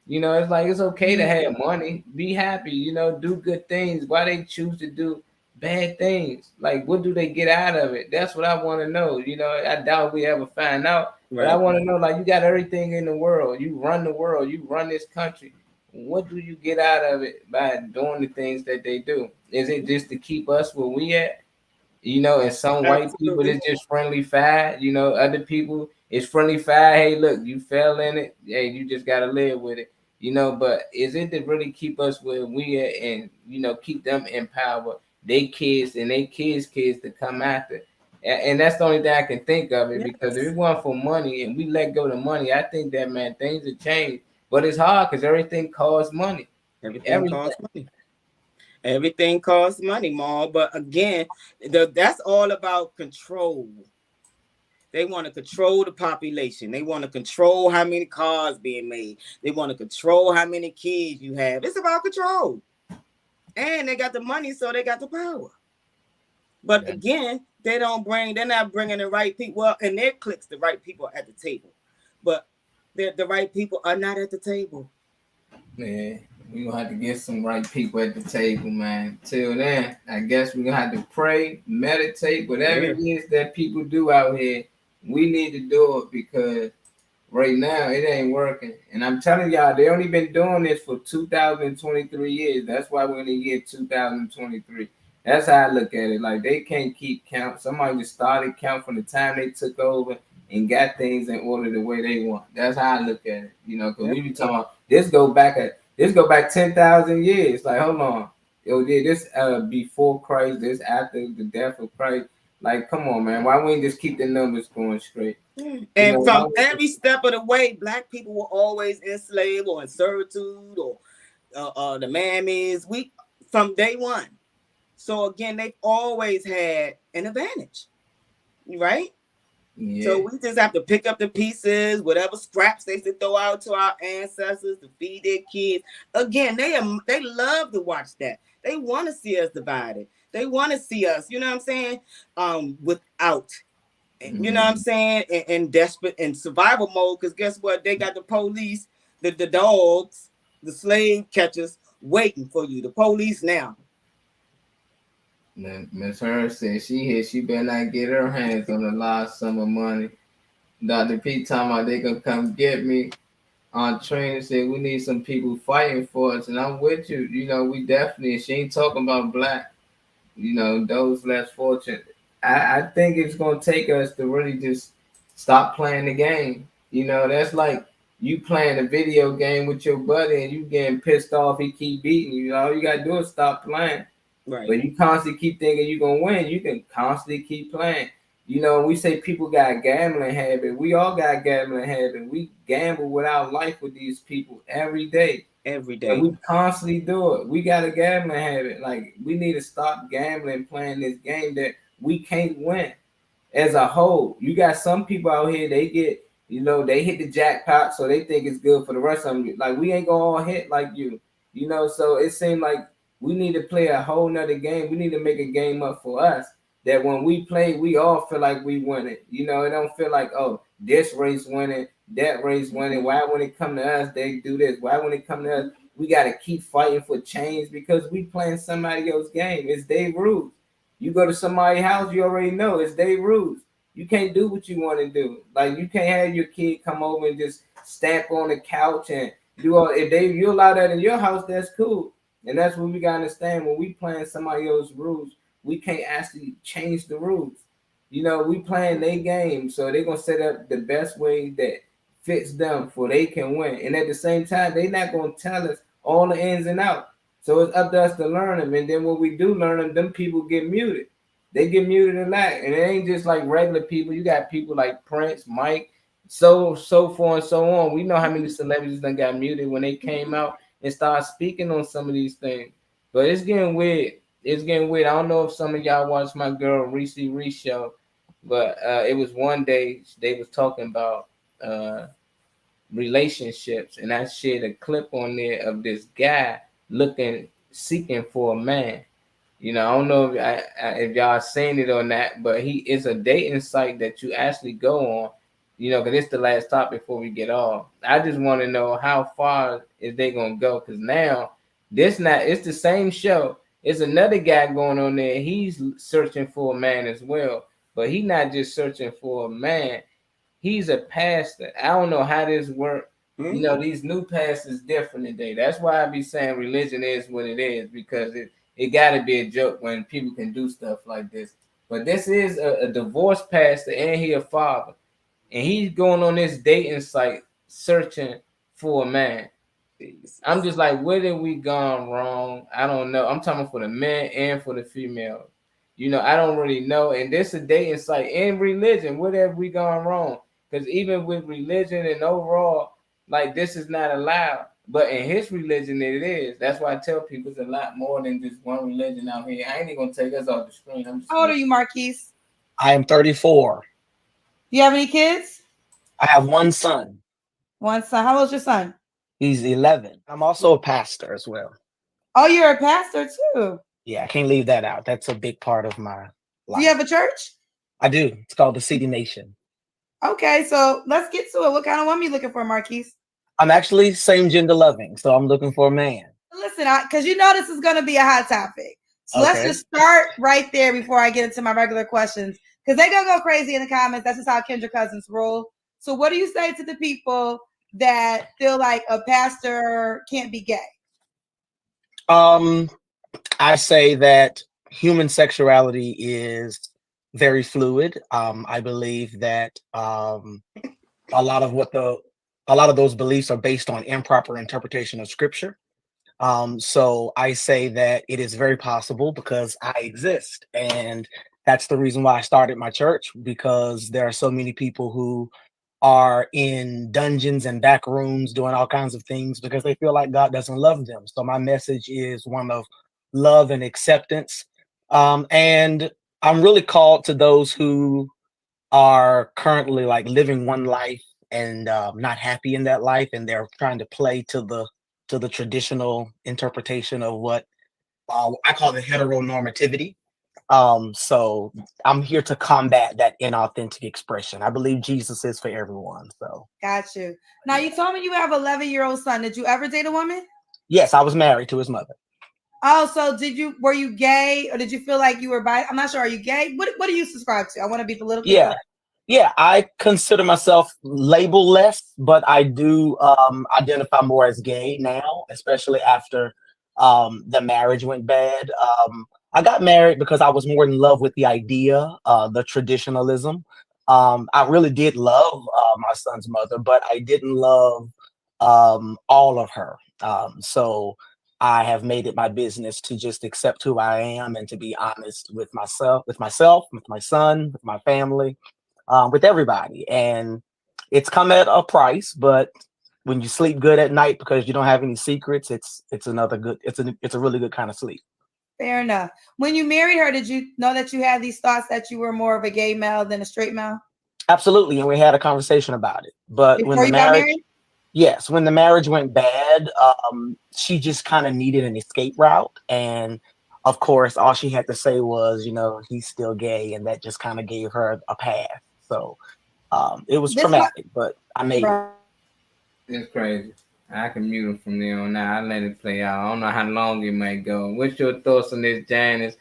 It's like, it's okay to have money, be happy, do good things. Why they choose to do bad things. Like, what do they get out of it? That's what I want to know. You know, I doubt we ever find out, but I want to know, like, you got everything in the world. You run the world. You run this country. What do you get out of it by doing the things that they do? Is it just to keep us where we at? You know, and some white people it's just friendly fire. You know, other people it's friendly fire. Hey, look, you fell in it. Hey, you just gotta live with it. You know, but is it to really keep us where we at and you know keep them in power, they kids and they kids to come after? And that's the only thing I can think of it because if it wasn't for money and we let go of money, I think that man things would change. But it's hard because everything costs money. Everything costs money. Everything costs money, Mom. But again, that's all about control. They want to control the population. They want to control how many cars being made. They want to control how many kids you have. It's about control. And they got the money, so they got the power. But again, they're not bringing the right people. Well, and their cliques, the right people at the table. But the right people are not at the table. Yeah, we gonna have to get some right people at the table, man. Till then, I guess we're gonna have to pray, meditate, whatever it is that people do out here. We need to do it because right now it ain't working. And I'm telling y'all, they only been doing this for 2023 years. That's why we're in the year 2023. That's how I look at it. Like they can't keep count. Somebody just started count from the time they took over and got things in order the way they want. That's how I look at it. You know, because we be talking about this go back 10,000 years. Like, hold on. Yo, yeah, this before Christ, this after the death of Christ. Like, come on, man. Why wouldn't just keep the numbers going straight? And from every step of the way, Black people were always enslaved or in servitude or the mammies. We from day one. So again, they've always had an advantage, right? Yeah. So we just have to pick up the pieces, whatever scraps they should throw out to our ancestors to feed their kids. Again, they love to watch that. They want to see us divided. They want to see us, you know what I'm saying, without. You know what I'm saying? And desperate and survival mode. Because guess what? They got the police, the dogs, the slave catchers waiting for you. The police now. Miss Hearn said she better not get her hands on the last sum of money. Dr. P talking about they gonna come get me. On train said we need some people fighting for us, and I'm with you. You know, we definitely. She ain't talking about Black. You know, those less fortunate. I think it's gonna take us to really just stop playing the game. You know, that's like you playing a video game with your buddy and you getting pissed off. He keep beating you. All you gotta do is stop playing. Right. But you constantly keep thinking you're gonna win. You can constantly keep playing. You know, we say people got a gambling habit. We all got a gambling habit. We gamble with our life with these people every day. Every day. And we constantly do it. We got a gambling habit. Like, we need to stop gambling, playing this game that we can't win as a whole. You got some people out here, they get, you know, they hit the jackpot, so they think it's good for the rest of them. Like, we ain't gonna all hit like you, you know, so it seemed like we need to play a whole nother game. We need to make a game up for us that when we play, we all feel like we win it. You know, it don't feel like, oh, this race winning, that race winning. Why when it come to us, they do this? Why when it come to us, we got to keep fighting for change because we playing somebody else's game. It's their rules. You go to somebody's house, you already know it's their rules. You can't do what you want to do. Like, you can't have your kid come over and just stamp on the couch and do all. If you allow that in your house, that's cool. And that's what we gotta understand. When we playing somebody else's rules, we can't actually change the rules. You know, we playing their game, so they're gonna set up the best way that fits them for they can win. And at the same time, they're not gonna tell us all the ins and outs. So it's up to us to learn them. And then when we do learn them people get muted. They get muted a lot. And it ain't just like regular people. You got people like Prince, Mike, so forth and so on. We know how many celebrities done got muted when they came out and started speaking on some of these things. But it's getting weird. It's getting weird. I don't know if some of y'all watched my girl Reese show, but it was one day they was talking about relationships, and I shared a clip on there of this guy seeking for a man. You know, I don't know if y'all seen it or not, but he is a dating site that you actually go on. You know, because it's the last topic before we get off. I just want to know how far is they gonna go? Because now it's the same show, It's another guy going on there. He's searching for a man as well, but he's not just searching for a man. He's a pastor. I don't know how this works. You know, these new pastors different today. That's why I be saying religion is what it is, because it got to be a joke when people can do stuff like this. But this is a divorced pastor, and he a father, and he's going on this dating site searching for a man. I'm just like, where did we gone wrong? I don't know. I'm talking for the men and for the female. You know, I don't really know. And this is a dating site in religion. Where have we gone wrong? Because even with religion and overall, like, this is not allowed. But in his religion, it is. That's why I tell people it's a lot more than just one religion out here. I ain't even gonna take us off the screen. How old are you, Marquise? I am 34. Do you have any kids? I have one son. One son. How old's your son? He's 11. I'm also a pastor as well. Oh, you're a pastor too? Yeah, I can't leave that out. That's a big part of my life. Do you have a church? I do. It's called the City Nation. Okay, so let's get to it. What kind of woman are you looking for, Marquise? I'm actually same gender loving, so I'm looking for a man. Listen, because you know this is going to be a hot topic. So let's just start right there before I get into my regular questions, because they're going to go crazy in the comments. That's just how Kendra Cousins roll. So what do you say to the people that feel like a pastor can't be gay? I say that human sexuality is very fluid. I believe that a lot of those beliefs are based on improper interpretation of scripture. So I say that it is very possible because I exist, and that's the reason why I started my church, because there are so many people who are in dungeons and back rooms doing all kinds of things because they feel like God doesn't love them. So my message is one of love and acceptance. And I'm really called to those who are currently like living one life and not happy in that life, and they're trying to play to the traditional interpretation of what I call the heteronormativity. So I'm here to combat that inauthentic expression. I believe Jesus is for everyone. So got you. Now you told me you have an 11-year-old son. Did you ever date a woman? Yes, I was married to his mother. Oh, so were you gay, or did you feel like you were bi? I'm not sure. Are you gay? What do you subscribe to? I want to be politically correct. Yeah, I consider myself label-less, but I do identify more as gay now, especially after the marriage went bad. I got married because I was more in love with the idea, the traditionalism. I really did love my son's mother, but I didn't love all of her. So I have made it my business to just accept who I am and to be honest with myself, with my son, with my family. With everybody, and it's come at a price. But when you sleep good at night because you don't have any secrets, it's a really good kind of sleep. Fair enough. When you married her, did you know that you had these thoughts that you were more of a gay male than a straight male? Absolutely, and we had a conversation about it. But before you got married? Yes, when the marriage went bad, she just kind of needed an escape route, and of course, all she had to say was, he's still gay, and that just kind of gave her a pass. So it was traumatic, but I made it. It's crazy. I can mute him from there on out. I let it play out. I don't know how long it might go. What's your thoughts on this, Janice?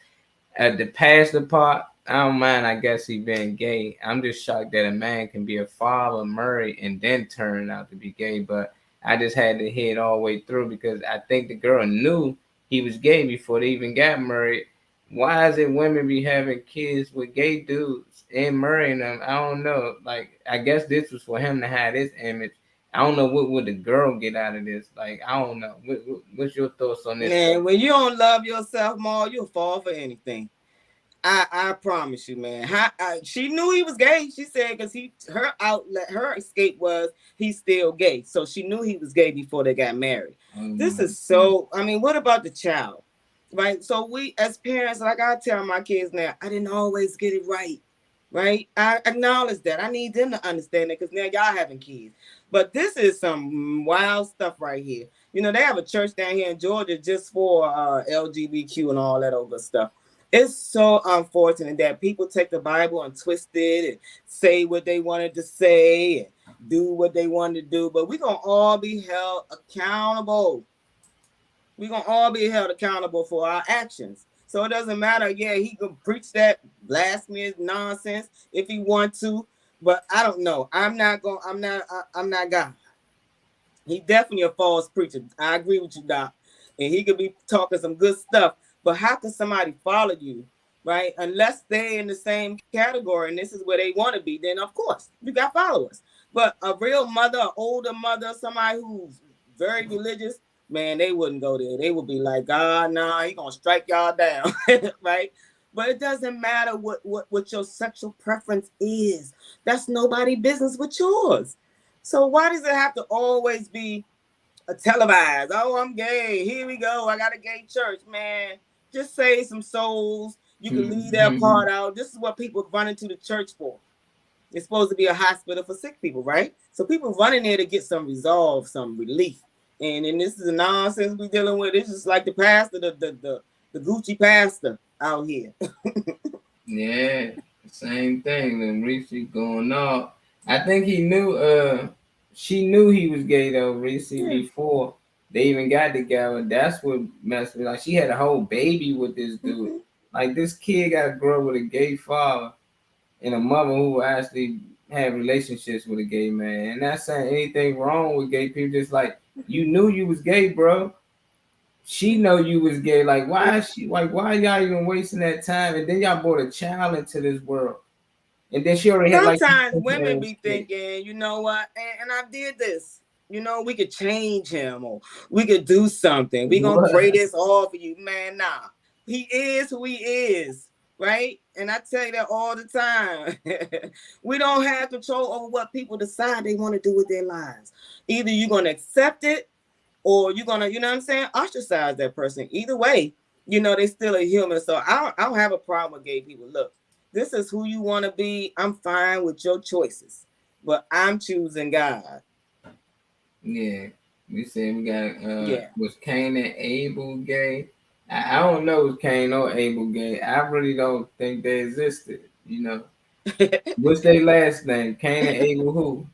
At the pastor part, I don't mind. I guess he been gay. I'm just shocked that a man can be a father, married, and then turn out to be gay. But I just had to hear it all the way through because I think the girl knew he was gay before they even got married. Why is it women be having kids with gay dudes and marrying them? I don't know. Like, I guess this was for him to have this image. I don't know what would the girl get out of this. Like, I don't know. What's your thoughts on this? Man, when you don't love yourself more, you'll fall for anything. I promise you, man. She knew he was gay. She said because her outlet, her escape was he's still gay. So she knew he was gay before they got married. This is so. I mean, what about the child? Right. So we as parents, like I tell my kids now, I didn't always get it right. Right. I acknowledge that. I need them to understand it because now y'all having kids. But this is some wild stuff right here. They have a church down here in Georgia just for LGBTQ and all that other stuff. It's so unfortunate that people take the Bible and twist it and say what they wanted to say and do what they wanted to do. But we're going to all be held accountable. We're gonna all be held accountable for our actions. So it doesn't matter. Yeah, he can preach that blasphemous nonsense if he want to, but I don't know. I'm not going. I'm not God. He definitely a false preacher. I agree with you, Doc. And he could be talking some good stuff. But how can somebody follow you, right? Unless they're in the same category and this is where they want to be, then of course you got followers. But a real mother, an older mother, somebody who's very religious, man, they wouldn't go there. They would be like, God, nah, he gonna strike y'all down, right? But it doesn't matter what your sexual preference is. That's nobody's business but yours. So why does it have to always be a televised? Oh, I'm gay. Here we go. I got a gay church, man. Just save some souls. You can leave that part out. This is what people run into the church for. It's supposed to be a hospital for sick people, right? So people run in there to get some resolve, some relief. And then this is the nonsense we dealing with. It's just like the pastor, the Gucci pastor out here. Yeah, same thing. And Reese going off. I think he knew. She knew he was gay though, Reese, before they even got together. That's what messed me. Like she had a whole baby with this dude. Like this kid got to grow up with a gay father and a mother who actually had relationships with a gay man. And not saying anything wrong with gay people. Just like you knew you was gay, bro. She know you was gay. Like why is she like why y'all even wasting that time? And then y'all brought a child into this world. And then she already had like sometimes women be thinking, you know what, and I did this. You know, we could change him or we could do something. We gonna pray this all for you. Man, nah. He is who he is, right? And I tell you that all the time. We don't have control over what people decide they want to do with their lives. Either you're gonna accept it or you're gonna, you know what I'm saying, ostracize that person. Either way, you know, they still a human. So I don't have a problem with gay people. Look, this is who you want to be. I'm fine with your choices, but I'm choosing God. Yeah, we said we got was Cain and Abel gay? I don't know was Cain or Abel gay. I really don't think they existed. You know, what's their last name? Cain and Abel who?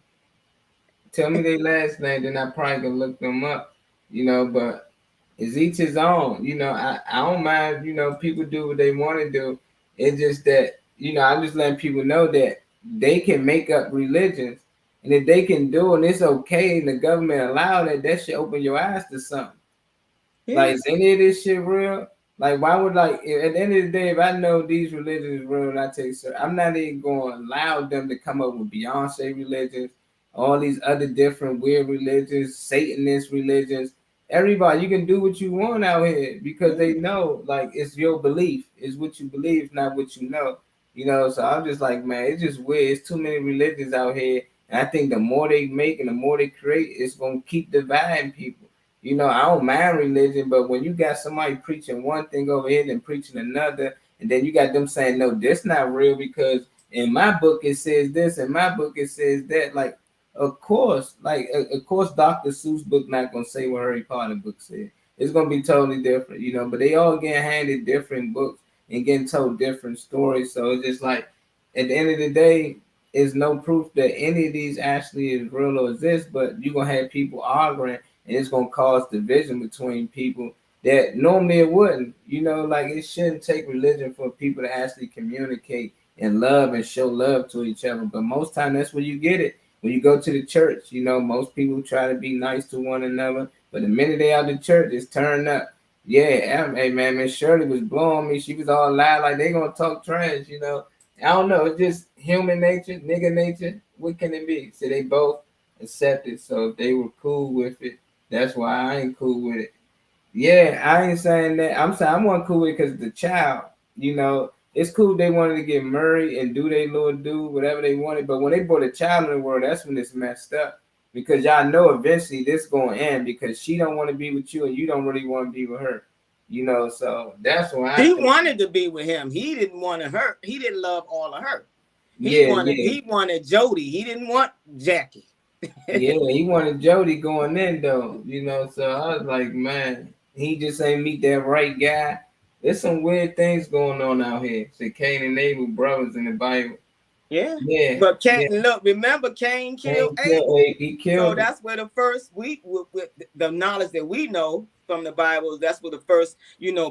Tell me their last name, then I probably can look them up. You know, but it's each his own. You know, I don't mind. You know, people do what they want to do. It's just that I'm just letting people know that they can make up religions. And if they can do it and it's okay and the government allow that, that should open your eyes to something. Yeah. Like, is any of this shit real? Like, why would, like, at the end of the day, if I know these religions is real and I take sir, I'm not even going to allow them to come up with Beyonce religions, all these other different weird religions, Satanist religions. Everybody, you can do what you want out here because they know, like, it's your belief. It's what you believe, not what you know. You know, so I'm just like, man, it's just weird. It's too many religions out here. And I think the more they make and the more they create, it's going to keep dividing people. You know, I don't mind religion, but when you got somebody preaching one thing over here and preaching another, and then you got them saying, no, this not real because in my book it says this, in my book it says that. Like, of course, Dr. Seuss book not gonna say what Harry Potter book said. It's gonna be totally different, you know. But they all getting handed different books and getting told different stories. So it's just like at the end of the day, is no proof that any of these actually is real or exist. But you're gonna have people arguing, and it's gonna cause division between people that normally it wouldn't. You know, like it shouldn't take religion for people to actually communicate and love and show love to each other. But most time that's where you get it. When you go to the church, you know, most people try to be nice to one another, but the minute they out the church, it's turned up. Yeah, hey man, Miss Shirley was blowing me. She was all loud, like they gonna talk trash, you know. I don't know. It's just human nature, nigga nature. What can it be? So they both accept it. So if they were cool with it, that's why I ain't cool with it. Yeah, I ain't saying that. I'm saying I'm not cool with it because the child, you know, it's cool they wanted to get married and do they little do whatever they wanted. But when they brought a child in the world, that's when it's messed up. Because y'all know eventually this gonna end because she don't want to be with you and you don't really want to be with her. You know, so that's why he wanted to be with him. He didn't want to hurt. He didn't love all of her. He wanted Jody. He didn't want Jackie. Yeah, he wanted Jody going in though. You know, so I was like, man, he just ain't meet that right guy. There's some weird things going on out here. So Cain and Abel brothers in the Bible. Yeah. But Cain, look, remember Cain killed Abel. He killed so him. That's where the first with the knowledge that we know from the Bible, that's where the first,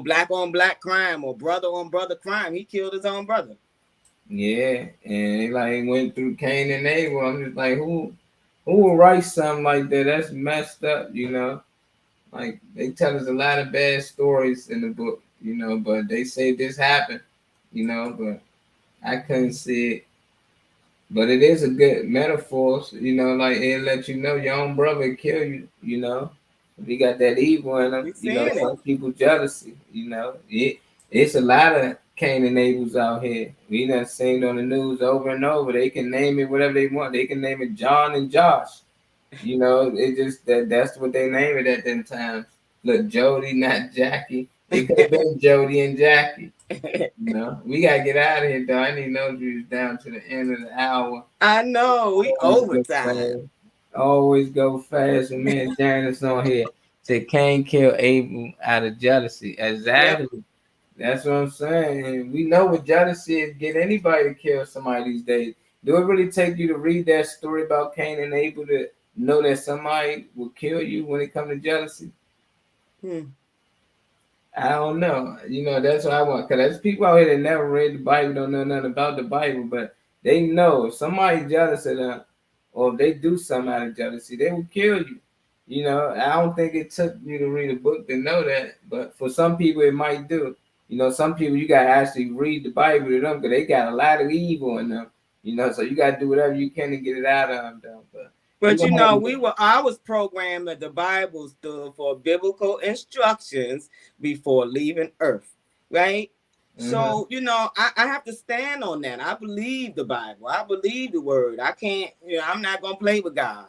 black on black crime or brother on brother crime. He killed his own brother. Yeah, and it like went through Cain and Abel. I'm just like, who will write something like that? That's messed up, Like they tell us a lot of bad stories in the book, but they say this happened, but I couldn't see it. But it is a good metaphor, like it let you know your own brother kill you, We got that evil in them, some people jealousy, it's a lot of Cain and Abel's out here. We done seen on the news over and over. They can name it whatever they want. They can name it John and Josh. It just that's what they name it at them times. Look, Jody, not Jackie. It could have been Jody and Jackie. We gotta get out of here, though. I didn't know you was down to the end of the hour. I know we overtime. Always go fast, and me and Janice on here. Said Cain killed Abel out of jealousy. Exactly. Yep. That's what I'm saying. And we know what jealousy is. Get anybody to kill somebody these days. Do it really take you to read that story about Cain and Abel to know that somebody will kill you when it comes to jealousy? I don't know. That's what I want. Because there's people out here that never read the Bible, don't know nothing about the Bible, but they know if somebody's jealous of them, or if they do something out of jealousy, they will kill you. I don't think it took you to read a book to know that, but for some people it might do. Some people you gotta actually read the Bible to them because they got a lot of evil in them. So you gotta do whatever you can to get it out of them. But I was programmed that the Bible stood for biblical instructions before leaving Earth, right? Mm-hmm. So, I have to stand on that. I believe the Bible. I believe the word. I can't, I'm not going to play with God,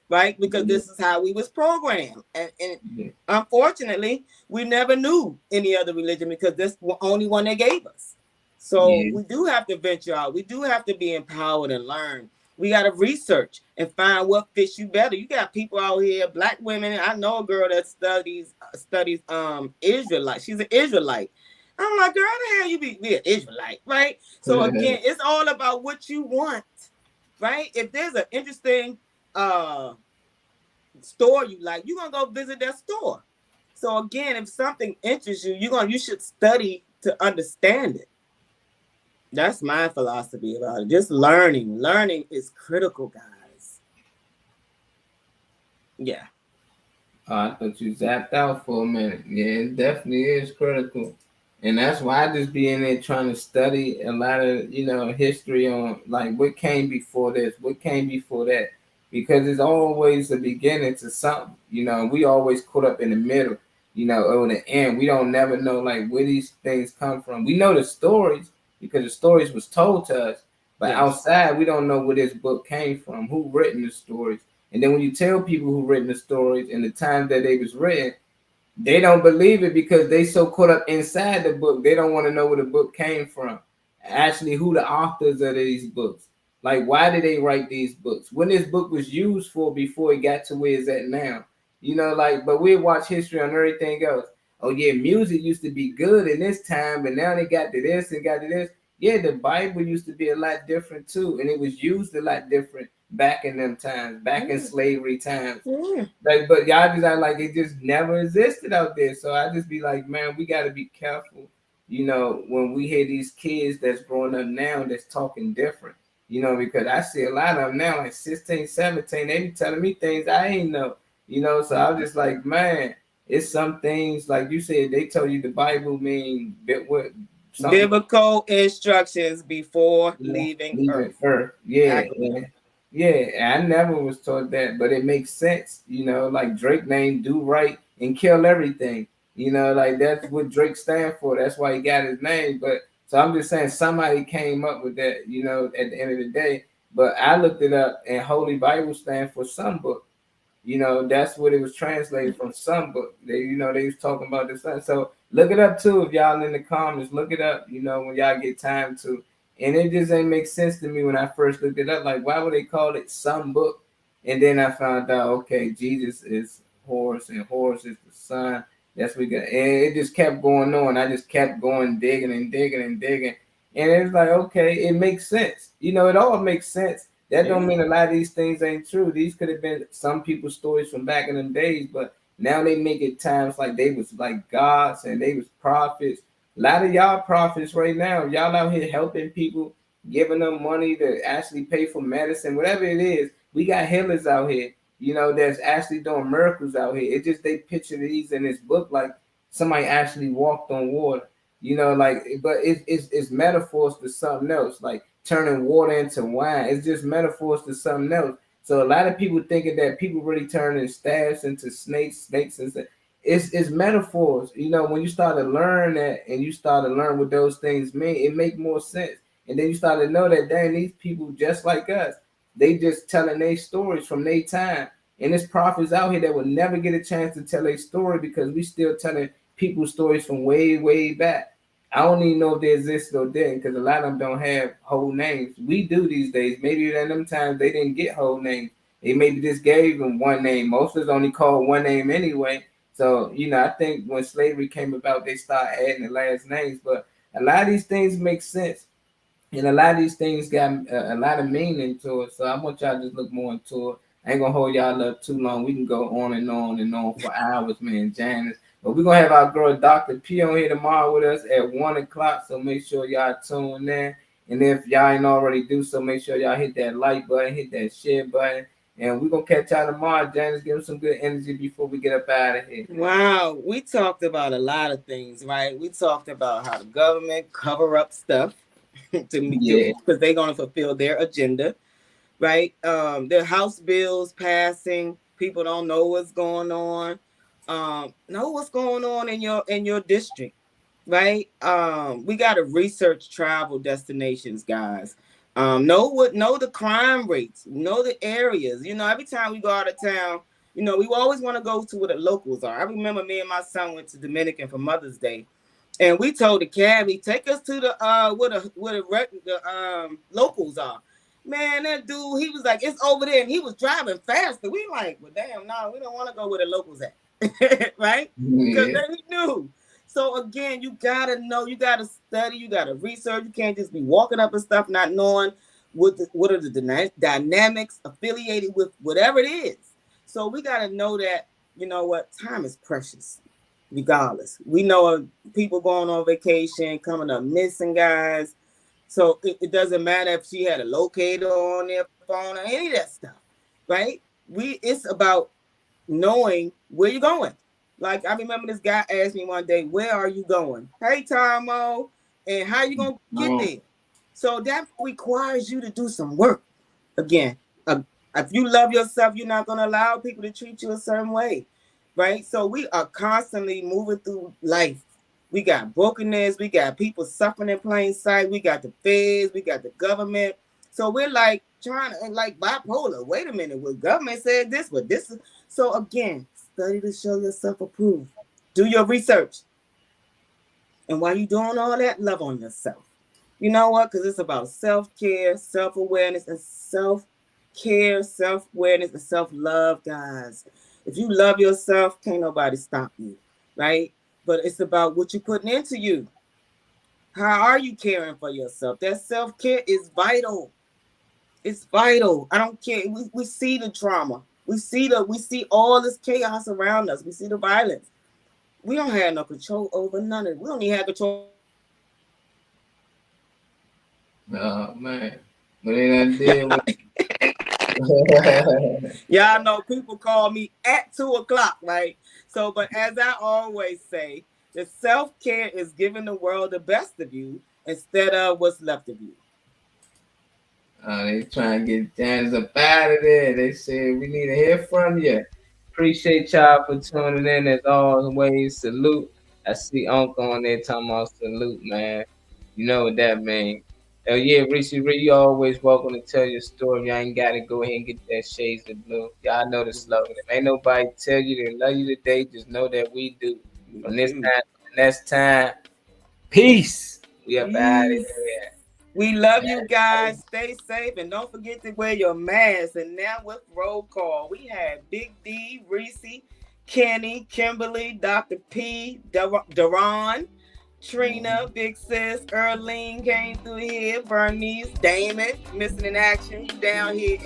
right? Because this is how we was programmed. And unfortunately, we never knew any other religion because this was the only one they gave us. So we do have to venture out. We do have to be empowered and learn. We got to research and find what fits you better. You got people out here, black women. I know a girl that studies Israelite. She's an Israelite. I'm like, girl, how the hell you be an Israelite, right? So again, it's all about what you want, right? If there's an interesting store you like, you're gonna go visit that store. So again, if something interests you, you should study to understand it. That's my philosophy about it. Just learning. Learning is critical, guys. Yeah. I thought you zapped out for a minute. Yeah, it definitely is critical. And that's why I just be in there trying to study a lot of, history on like what came before this, what came before that. Because it's always the beginning to something. We always caught up in the middle, or the end. We don't never know like where these things come from. We know the stories because the stories was told to us. But outside, we don't know where this book came from, who written the stories. And then when you tell people who written the stories and the time that they was written, they don't believe it because they so caught up inside the book. They don't want to know where the book came from. Actually, who the authors of these books. Like, why did they write these books? When this book was used for before it got to where it's at now. But we watch history on everything else. Oh, yeah, music used to be good in this time, but now they got to this and got to this. Yeah, the Bible used to be a lot different too, and it was used a lot different back in them times, back in slavery times. But y'all just act like it just never existed out there. So I just be like, man, we got to be careful, when we hear these kids that's growing up now that's talking different, because I see a lot of them now, like 16, 17, they be telling me things I ain't know, so I'm just like, man, it's some things, like you said, they tell you the Bible mean what? Biblical instructions before leaving Earth. Yeah. Yeah, I never was taught that, but it makes sense, like Drake name do right and kill everything. Like that's what Drake stand for. That's why he got his name. But so I'm just saying somebody came up with that, at the end of the day. But I looked it up and Holy Bible stand for some book. That's what it was translated from, some book. They was talking about this. So look it up too if y'all in the comments. Look it up, when y'all get time to. And it just ain't make sense to me when I first looked it up. Like, why would they call it some book? And then I found out, okay, Jesus is Horus and Horus is the son. That's what we got. And it just kept going on. I just kept going, digging and digging and digging. And it's like, okay, it makes sense. You know, it all makes sense. That don't Yeah. mean a lot of these things ain't true. These could have been some people's stories from back in them days, but now they make it times like they was like gods and they was prophets. A lot of y'all prophets right now, y'all out here helping people, giving them money to actually pay for medicine, whatever it is. We got healers out here, you know, that's actually doing miracles out here. It just they picture these in this book like somebody actually walked on water. You know, like, but it's metaphors to something else, like turning water into wine. It's just metaphors to something else. So a lot of people thinking that people really turning staffs into snakes into it's metaphors. You know, when you start to learn that and you start to learn what those things mean, it make more sense. And then you start to know that dang, these people just like us, they just telling their stories from their time. And there's prophets out here that will never get a chance to tell a story because we still telling people's stories from way, way back. I don't even know if they exist or didn't because a lot of them don't have whole names. We do these days. Maybe in them times they didn't get whole names. They maybe just gave them one name. Most of us only called one name anyway. So, you know, I think when slavery came about, they started adding the last names. But a lot of these things make sense. And a lot of these things got a lot of meaning to it. So I want y'all to just look more into it. I ain't gonna hold y'all up too long. We can go on and on and on for hours, man. Janice. But we're gonna have our girl Dr. P on here tomorrow with us at 1 o'clock. So make sure y'all tune in. And if y'all ain't already do so, make sure y'all hit that like button, hit that share button. And we're gonna catch y'all tomorrow. Janice, give them some good energy before we get up out of here. Wow, we talked about a lot of things, right? We talked about how the government cover up stuff because they're going to fulfill their agenda, right? Their house bills passing, people don't know what's going on. Know what's going on in your district, right? We got to research travel destinations, guys. Know the crime rates, know the areas. You know, every time we go out of town, you know, we always want to go to where the locals are. I remember me and my son went to Dominican for Mother's Day, and we told the cabbie, take us to the where the locals are. Man, that dude, he was like, it's over there, and he was driving faster. We like, well, damn, no, we don't want to go where the locals at, right? Because they knew. So again, you gotta know, you gotta study, you gotta research. You can't just be walking up and stuff not knowing what are the dynamics affiliated with whatever it is. So we gotta know that, you know what, time is precious, regardless. We know of people going on vacation, coming up missing, guys. So it doesn't matter if she had a locator on their phone or any of that stuff, right? It's about knowing where you're going. Like I remember this guy asked me one day, "Where are you going?" Hey, Tomo, and how you gonna get there? So that requires you to do some work. Again, if you love yourself, you're not gonna allow people to treat you a certain way, right? So we are constantly moving through life. We got brokenness, we got people suffering in plain sight, we got the feds, we got the government. So we're like trying to like bipolar. Wait a minute, well, government said this, but this is so again, study to show yourself approved. Do your research. And while you're doing all that, love on yourself. You know what? Because it's about self-care, self-awareness, and self-care, self-awareness, and self-love, guys. If you love yourself, can't nobody stop you, right? But it's about what you're putting into you. How are you caring for yourself? That self-care is vital. It's vital. I don't care. We see the trauma. We see all this chaos around us. We see the violence. We don't have no control over none of it. We don't even have control. Oh man. But then I did Y'all know people call me at 2:00, right? So, but as I always say, the self-care is giving the world the best of you instead of what's left of you. They trying to get Janice up out of there. They said we need to hear from you. Appreciate y'all for tuning in as always. Salute. I see Uncle on there talking about salute, man. You know what that means. Oh yeah, Reese, you always welcome to tell your story. Y'all ain't gotta go ahead and get that shades of blue. Y'all know the slogan. If ain't nobody tell you they love you today, just know that we do. From this time to the next time, peace. We up out of here. We love you guys. Stay safe and don't forget to wear your mask. And now with roll call, we have Big D, Reese, Kenny, Kimberly, Dr. P, Deron, Trina, Big Sis, Earlene came through here. Bernice, Damon, missing in action down here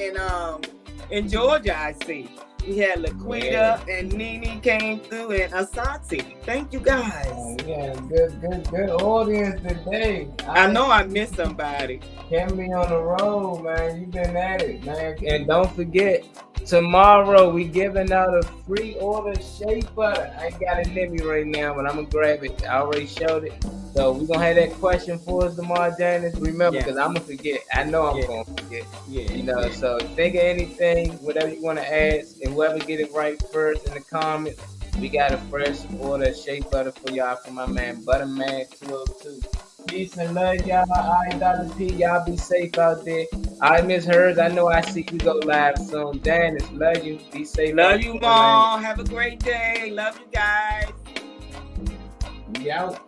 in Georgia, I see. We had Laquita and Nene came through, and Asante. Thank you guys. Yeah, good audience today. I know I missed somebody. Can be on the road, man. You've been at it, man. And don't forget, tomorrow we giving out a free order shea butter. I ain't got it in me right now, but I'm gonna grab it. I already showed it. So we're gonna have that question for us tomorrow, Janice. Remember, because I'm gonna forget. I know I'm gonna forget. Yeah. So think of anything, whatever you want to ask, and whoever get it right first in the comments, we got a fresh order of shea butter for y'all from my man Butterman 202. Peace and love, y'all. All right, Dr. P, y'all be safe out there. All right, Miss Hers, I know I see you go live soon. Janice, love you. Be safe. Love you, Mom. Have a great day. Love you guys. We out.